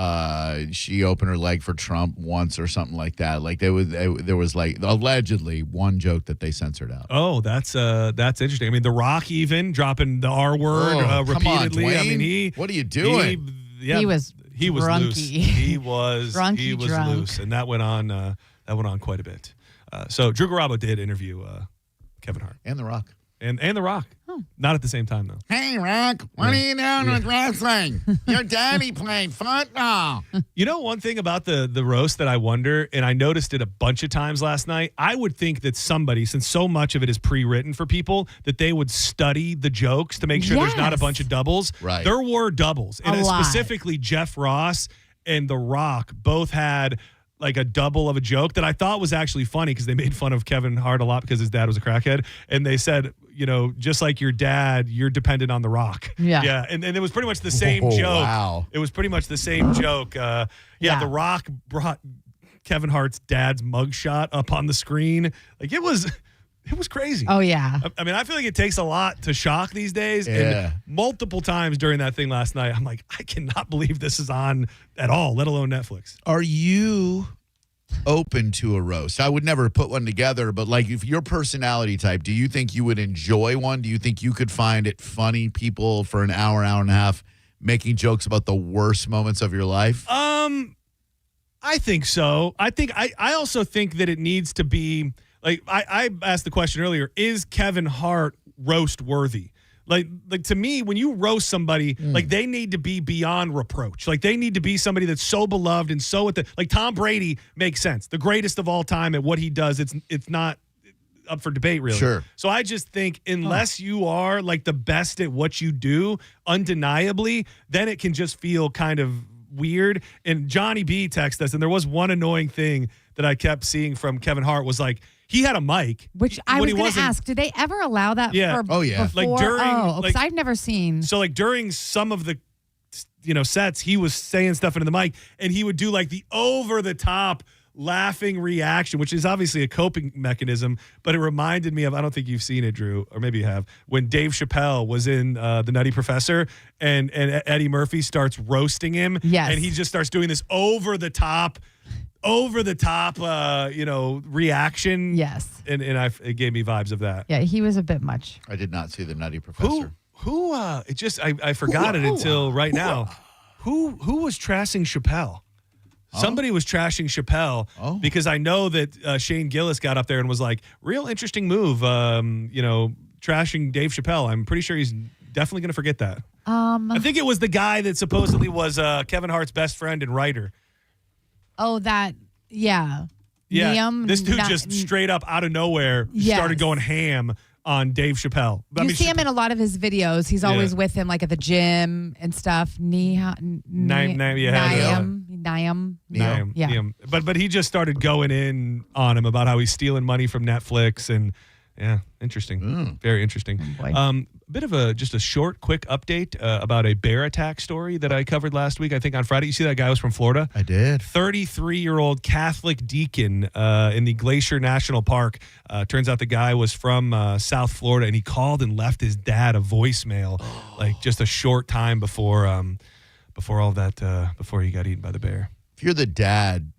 she opened her leg for Trump once or something like that. Like there was like allegedly one joke that they censored out. Oh, that's interesting. I mean, The Rock even dropping the R word repeatedly. Come on, Dwayne. I mean, what are you doing? He was loose. He was loose, and that went on quite a bit. So Drew Garabo did interview Kevin Hart and The Rock. And The Rock. Not at the same time, though. Hey, Rock, what are you doing with wrestling? Your daddy played football. One thing about the roast that I wonder, and I noticed it a bunch of times last night, I would think that somebody, since so much of it is pre-written for people, that they would study the jokes to make sure there's not a bunch of doubles. Right. There were doubles. And specifically Jeff Ross and The Rock both had like a double of a joke that I thought was actually funny because they made fun of Kevin Hart a lot because his dad was a crackhead. And they said, just like your dad, you're dependent on The Rock. Yeah. And it was pretty much the same joke. Wow. It was pretty much the same joke. The Rock brought Kevin Hart's dad's mugshot up on the screen. Like it was crazy. Oh, yeah. I mean, I feel like it takes a lot to shock these days. Yeah. And multiple times during that thing last night, I'm like, I cannot believe this is on at all, let alone Netflix. Are you open to a roast? I would never put one together, but like if your personality type, do you think you would enjoy one? Do you think you could find it funny, people for an hour and a half making jokes about the worst moments of your life? I think so. I also think that it needs to be like I asked the question earlier, is Kevin Hart roast worthy? Like to me, when you roast somebody, like they need to be beyond reproach. Like they need to be somebody that's so beloved and so like Tom Brady makes sense. The greatest of all time at what he does, it's not up for debate, really. Sure. So I just think unless you are like the best at what you do, undeniably, then it can just feel kind of weird. And Johnny B texted us, and there was one annoying thing that I kept seeing from Kevin Hart was like, he had a mic. Which I was going to ask, did they ever allow that? Yeah. Before? Like during, because I've never seen. So like during some of the, sets, he was saying stuff into the mic, and he would do like the over the top laughing reaction, which is obviously a coping mechanism, but it reminded me of, I don't think you've seen it, Drew, or maybe you have, when Dave Chappelle was in The Nutty Professor and Eddie Murphy starts roasting him. Yes. And he just starts doing this over the top, reaction. Yes. And it gave me vibes of that. Yeah, he was a bit much. I did not see The Nutty Professor. I forgot it until right now. Who was trashing Chappelle? Somebody was trashing Chappelle because I know that Shane Gillis got up there and was like, real interesting move, trashing Dave Chappelle. I'm pretty sure he's definitely going to forget that. I think it was the guy that supposedly was Kevin Hart's best friend and writer. Oh, yeah. Yeah, Liam, this dude just straight up out of nowhere started going ham on Dave Chappelle. You see him in a lot of his videos. He's always with him, like at the gym and stuff. Niam. But he just started going in on him about how he's stealing money from Netflix and interesting, very interesting. Bit of just a short, quick update about a bear attack story that I covered last week. I think on Friday. You see that guy was from Florida? I did. 33-year-old Catholic deacon in the Glacier National Park. Turns out the guy was from South Florida, and he called and left his dad a voicemail, like just a short time before all that, before he got eaten by the bear. If you're the dad,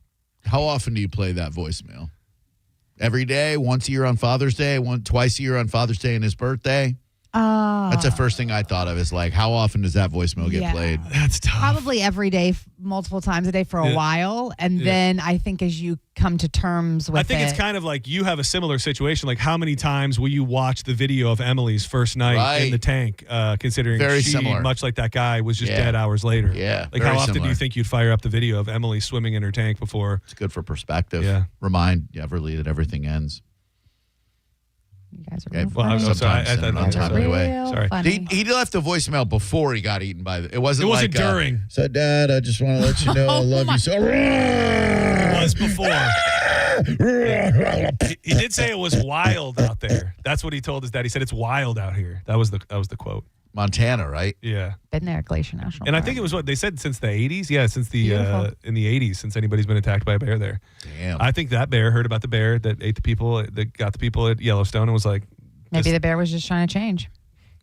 how often do you play that voicemail? Every day, once a year on Father's Day, twice a year on Father's Day and his birthday? That's the first thing I thought of is like, how often does that voicemail get played? That's tough. Probably every day, multiple times a day for a while. And then I think as you come to terms with it. I think it's kind of like you have a similar situation. Like, how many times will you watch the video of Emily's first night in the tank, considering very she, similar. Much like that guy, was just dead hours later? Yeah. Like, how often do you think you'd fire up the video of Emily swimming in her tank before? It's good for perspective. Yeah. Remind Everly that everything ends. You guys are I'm sorry. Sorry. He left a voicemail before he got eaten by it wasn't like during. So, Dad, I just want to let you know I love you so. It was before. He did say it was wild out there. That's what he told his dad. He said it's wild out here. That was the quote. Montana, right? Yeah. Been there, Glacier National And Park. I think it was what they said since the 80s. Yeah, since the in the 80s, since anybody's been attacked by a bear there. Damn. I think that bear heard about the bear that ate the people, that got the people at Yellowstone and was like, maybe the bear was just trying to change.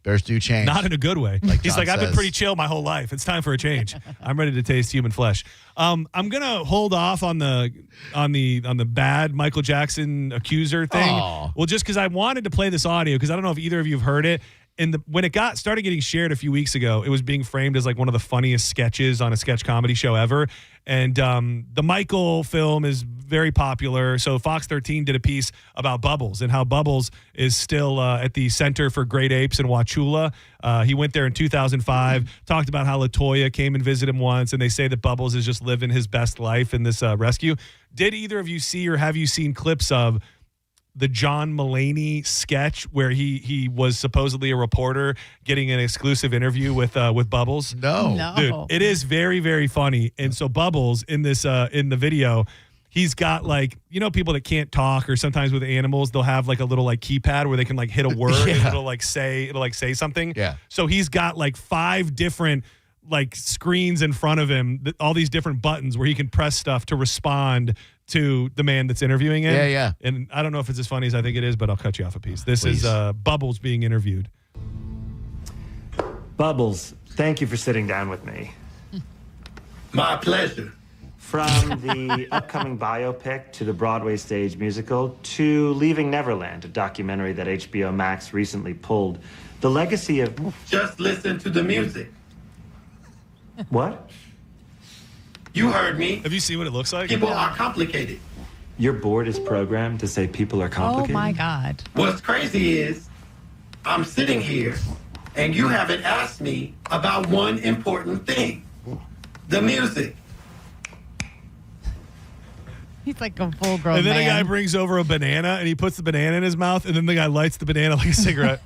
Bears do change. Not in a good way. He's like, I've been says. pretty chill my whole life. It's time for a change. I'm ready to taste human flesh. I'm gonna hold off on the bad Michael Jackson accuser thing. Aww. Well, just because I wanted to play this audio because I don't know if either of you have heard it. And when it started getting shared a few weeks ago, it was being framed as like one of the funniest sketches on a sketch comedy show ever. And the Michael film is very popular. So Fox 13 did a piece about Bubbles and how Bubbles is still at the Center for Great Apes in Wauchula. He went there in 2005, talked about how LaToya came and visited him once, and they say that Bubbles is just living his best life in this rescue. Did either of you see or have you seen clips of the John Mulaney sketch where he was supposedly a reporter getting an exclusive interview with Bubbles? No. Dude, it is very, very funny. And so Bubbles in this in the video, he's got like, people that can't talk, or sometimes with animals they'll have like a little like keypad where they can like hit a word and it'll say something. Yeah. So he's got like 5 different like screens in front of him, all these different buttons where he can press stuff to respond to the man that's interviewing him. Yeah. And I don't know if it's as funny as I think it is, but I'll cut you off a piece. This is Bubbles being interviewed. Bubbles, thank you for sitting down with me. My pleasure. From the upcoming biopic to the Broadway stage musical to Leaving Neverland, a documentary that HBO Max recently pulled, the legacy of... Just listen to the music. What? You heard me. Have you seen what it looks like? People are complicated. Your board is programmed to say people are complicated? Oh, my God. What's crazy is I'm sitting here and you haven't asked me about one important thing. The music. He's like a full-grown And then man. the guy brings over a banana and he puts the banana in his mouth, and then the guy lights the banana like a cigarette.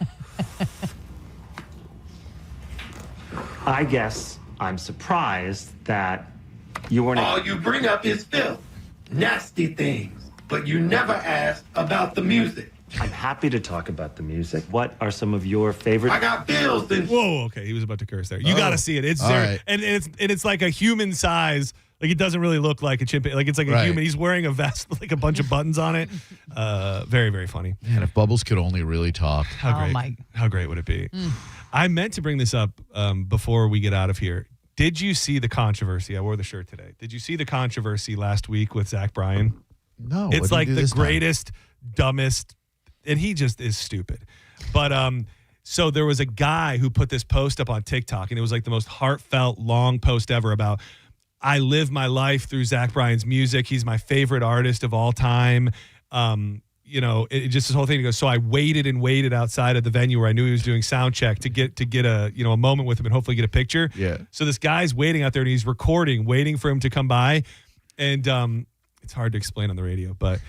I guess I'm surprised that you weren't... All you bring up is filth, nasty things, but you never asked about the music. I'm happy to talk about the music. What are some of your favorite... I got bills and... Whoa, okay, he was about to curse there. You got to see it. It's there, right. and it's like a human size. Like, it doesn't really look like a chimpanzee. Like, it's like a human. He's wearing a vest with like a bunch of buttons on it. Very, very funny. Man, if Bubbles could only really talk. How great would it be? I meant to bring this up before we get out of here. Did you see the controversy? I wore the shirt today. Did you see the controversy last week with Zach Bryan? No. It's like the greatest, dumbest, and he just is stupid. But so there was a guy who put this post up on TikTok, and it was like the most heartfelt, long post ever about, I live my life through Zach Bryan's music. He's my favorite artist of all time. Just this whole thing. He goes, so I waited outside of the venue where I knew he was doing sound check to get a moment with him and hopefully get a picture. Yeah. So this guy's waiting out there and he's recording, waiting for him to come by. And it's hard to explain on the radio, but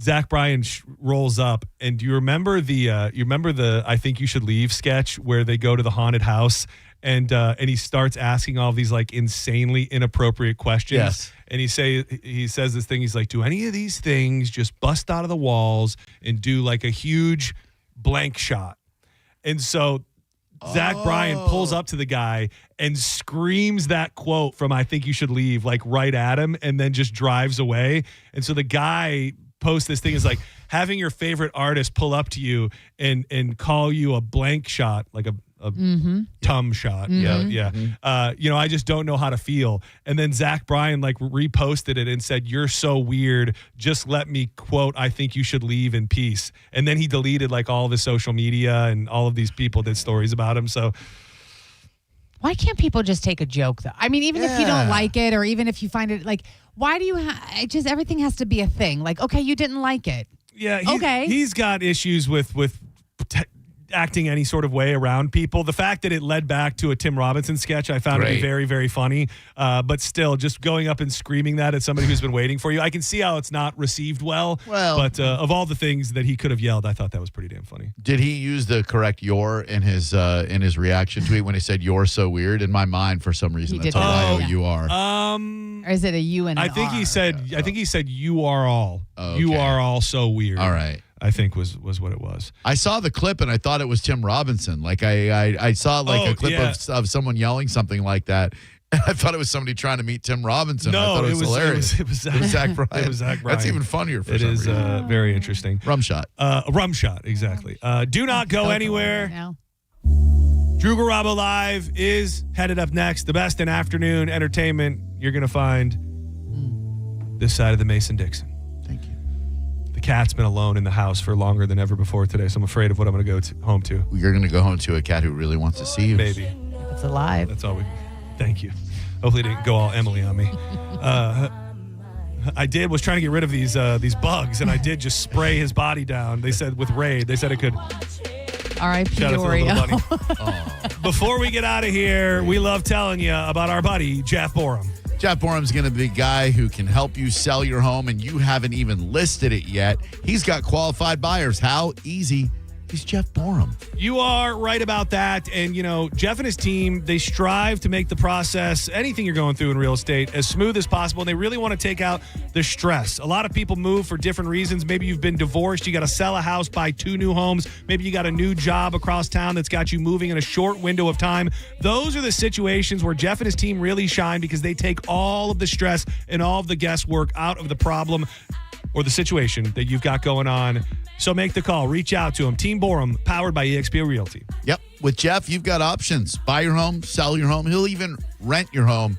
Zach Bryan rolls up. And do you remember the I Think You Should Leave sketch where they go to the haunted house and he starts asking all these like insanely inappropriate questions? Yes. And he says this thing. He's like, do any of these things just bust out of the walls and do like a huge blank shot? And so Zach Bryan pulls up to the guy and screams that quote from I Think You Should Leave, like right at him, and then just drives away. And so the guy posts this thing is like having your favorite artist pull up to you and call you a blank shot, like a tum shot. Mm-hmm. Yeah. I just don't know how to feel. And then Zach Bryan like reposted it and said, "You're so weird. Just let me quote, I think you should leave in peace." And then he deleted like all of his social media and all of these people did stories about him. So why can't people just take a joke though? I mean, even if you don't like it, or even if you find it like, why do you everything has to be a thing? Like, okay, you didn't like it. Yeah. Okay. He's got issues with acting any sort of way around people. The fact that it led back to a Tim Robinson sketch, I found to be very, very funny. But still, just going up and screaming that at somebody who's been waiting for you, I can see how it's not received well. But of all the things that he could have yelled, I thought that was pretty damn funny. Did he use the correct "you're" in his reaction tweet when he said "you're so weird"? In my mind, for some reason, that's Y-O-U-R. Or is it a U and an I think R? he said "you are all." Oh, You okay. are all so weird. All right. I think was what it was. I saw the clip and I thought it was Tim Robinson. Like I saw like a clip of someone yelling something like that. And I thought it was somebody trying to meet Tim Robinson. No, I thought it was hilarious. It was Zach Bryan. It was Zach Bryan. That's even funnier for it some is reason. Very interesting. Rum shot. Rum shot, exactly. Do not go anywhere. Now. Drew Garabo Live is headed up next. The best in afternoon entertainment you're going to find this side of the Mason-Dixon. Thank you. The cat's been alone in the house for longer than ever before today, so I'm afraid of what I'm going to go home to. You're going to go home to a cat who really wants to see you. Maybe. If it's alive. That's all we... Thank you. Hopefully it didn't go all Emily on me. I was trying to get rid of these bugs, and I did just spray his body down. They said with Raid, they said it could... R.I.P. Shout out to the little Oreo. bunny. Before we get out of here, we love telling you about our buddy, Jeff Borum. Jeff Borum's going to be the guy who can help you sell your home and you haven't even listed it yet. He's got qualified buyers. How easy? He's Jeff Borum. You are right about that. And, Jeff and his team, they strive to make the process, anything you're going through in real estate, as smooth as possible. And they really want to take out the stress. A lot of people move for different reasons. Maybe you've been divorced. You got to sell a house, buy 2 new homes. Maybe you got a new job across town that's got you moving in a short window of time. Those are the situations where Jeff and his team really shine because they take all of the stress and all of the guesswork out of the problem or the situation that you've got going on. So make the call. Reach out to him. Team Borum, powered by eXp Realty. Yep. With Jeff, you've got options. Buy your home, sell your home. He'll even rent your home.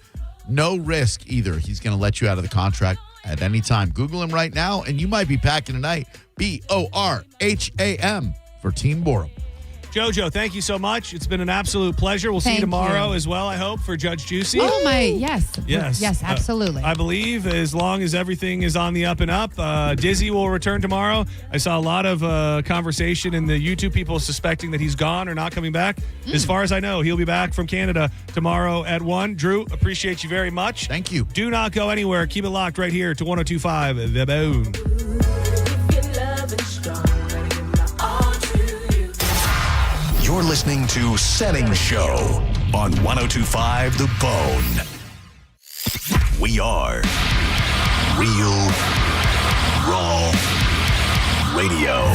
No risk either. He's going to let you out of the contract at any time. Google him right now, and you might be packing tonight. BORHAM for Team Borum. JoJo, thank you so much. It's been an absolute pleasure. We'll see you tomorrow as well, I hope, for Judge Juicy. Oh, my, yes. Yes. Yes, absolutely. I believe as long as everything is on the up and up, Dizzy will return tomorrow. I saw a lot of conversation in the YouTube people suspecting that he's gone or not coming back. As far as I know, he'll be back from Canada tomorrow at 1. Drew, appreciate you very much. Thank you. Do not go anywhere. Keep it locked right here to 102.5 The Bone. You're listening to Senning Show on 102.5 The Bone. We are Real Raw Radio.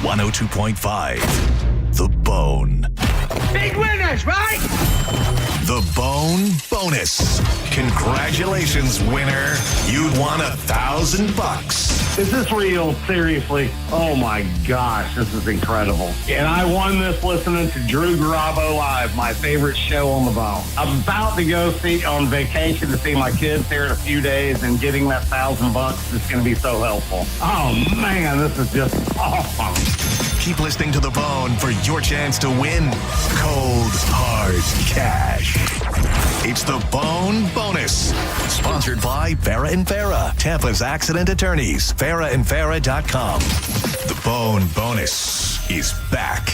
102.5 The Bone. Big winners, right? The Bone Bonus. Congratulations, winner. You'd won $1,000. Is this real? Seriously? Oh my gosh, this is incredible. And I won this listening to Drew Garabo Live, my favorite show on the bone. I'm about to go on vacation to see my kids here in a few days, and getting that $1,000 is going to be so helpful. Oh man, this is just awesome. Keep listening to The Bone for your chance to win cold, hard cash. It's The Bone Bonus. Sponsored by Farah and Farah, Tampa's accident attorneys. FarahandFarah.com. The Bone Bonus is back.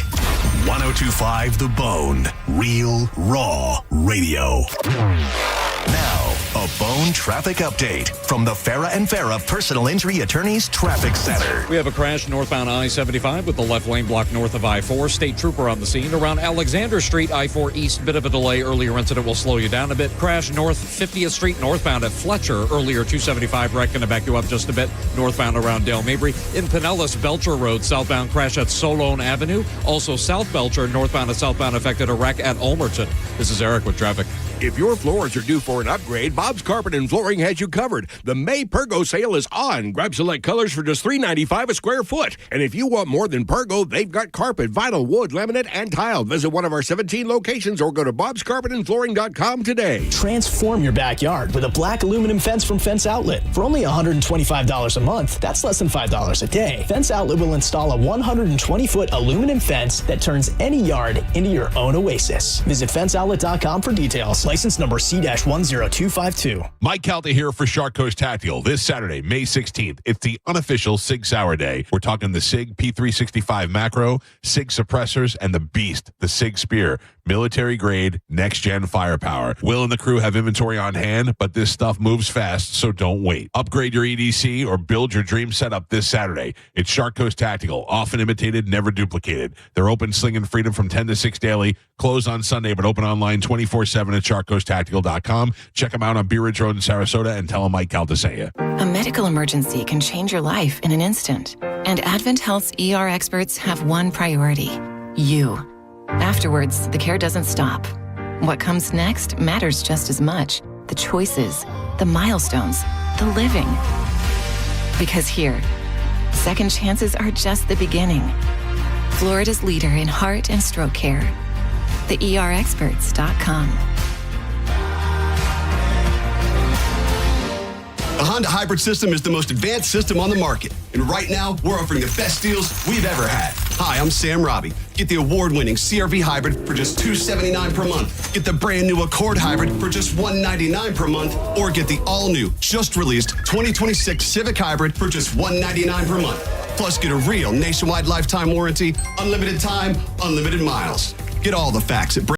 102.5 The Bone. Real, raw radio. Now, a Bone traffic update from the Farah and Farah Personal Injury Attorneys Traffic Center. We have a crash northbound I-75 with the left lane blocked north of I-4. State trooper on the scene. Around Alexander Street, I-4 east, bit of a delay. Earlier incident will slow you down a bit. Crash north 50th Street northbound at Fletcher. Earlier 275 wreck going to back you up just a bit. Northbound around Dale Mabry. In Pinellas, Belcher Road, southbound crash at Solone Avenue. Also South Belcher, northbound and southbound affected a wreck at Ulmerton. This is Eric with traffic. If your floors are due for an upgrade, Bob's Carpet and Flooring has you covered. The May Pergo sale is on. Grab select colors for just $3.95 a square foot. And if you want more than Pergo, they've got carpet, vinyl, wood, laminate, and tile. Visit one of our 17 locations or go to bobscarpetandflooring.com today. Transform your backyard with a black aluminum fence from Fence Outlet. For only $125 a month, that's less than $5 a day. Fence Outlet will install a 120-foot aluminum fence that turns any yard into your own oasis. Visit fenceoutlet.com for details. License number C-10252. Mike Calta here for Shark Coast Tactical. This Saturday, May 16th, it's the unofficial SIG Sauer Day. We're talking the SIG P365 Macro, SIG Suppressors, and the Beast, the SIG Spear. Military-grade, next-gen firepower. Will and the crew have inventory on hand, but this stuff moves fast, so don't wait. Upgrade your EDC or build your dream setup this Saturday. It's Shark Coast Tactical, often imitated, never duplicated. They're open slinging freedom from 10 to 6 daily, closed on Sunday, but open online 24/7 at sharkcoasttactical.com. Check them out on Bee Ridge Road in Sarasota and tell them Mike Calta sent you. A medical emergency can change your life in an instant. And Advent Health's ER experts have one priority: you. Afterwards, the care doesn't stop. What comes next matters just as much. The choices, the milestones, the living. Because here, second chances are just the beginning. Florida's leader in heart and stroke care. TheERexperts.com. The Honda Hybrid System is the most advanced system on the market. And right now, we're offering the best deals we've ever had. Hi, I'm Sam Robbie. Get the award-winning CR-V Hybrid for just $279 per month. Get the brand-new Accord Hybrid for just $199 per month. Or get the all-new, just-released 2026 Civic Hybrid for just $199 per month. Plus, get a real nationwide lifetime warranty, unlimited time, unlimited miles. Get all the facts at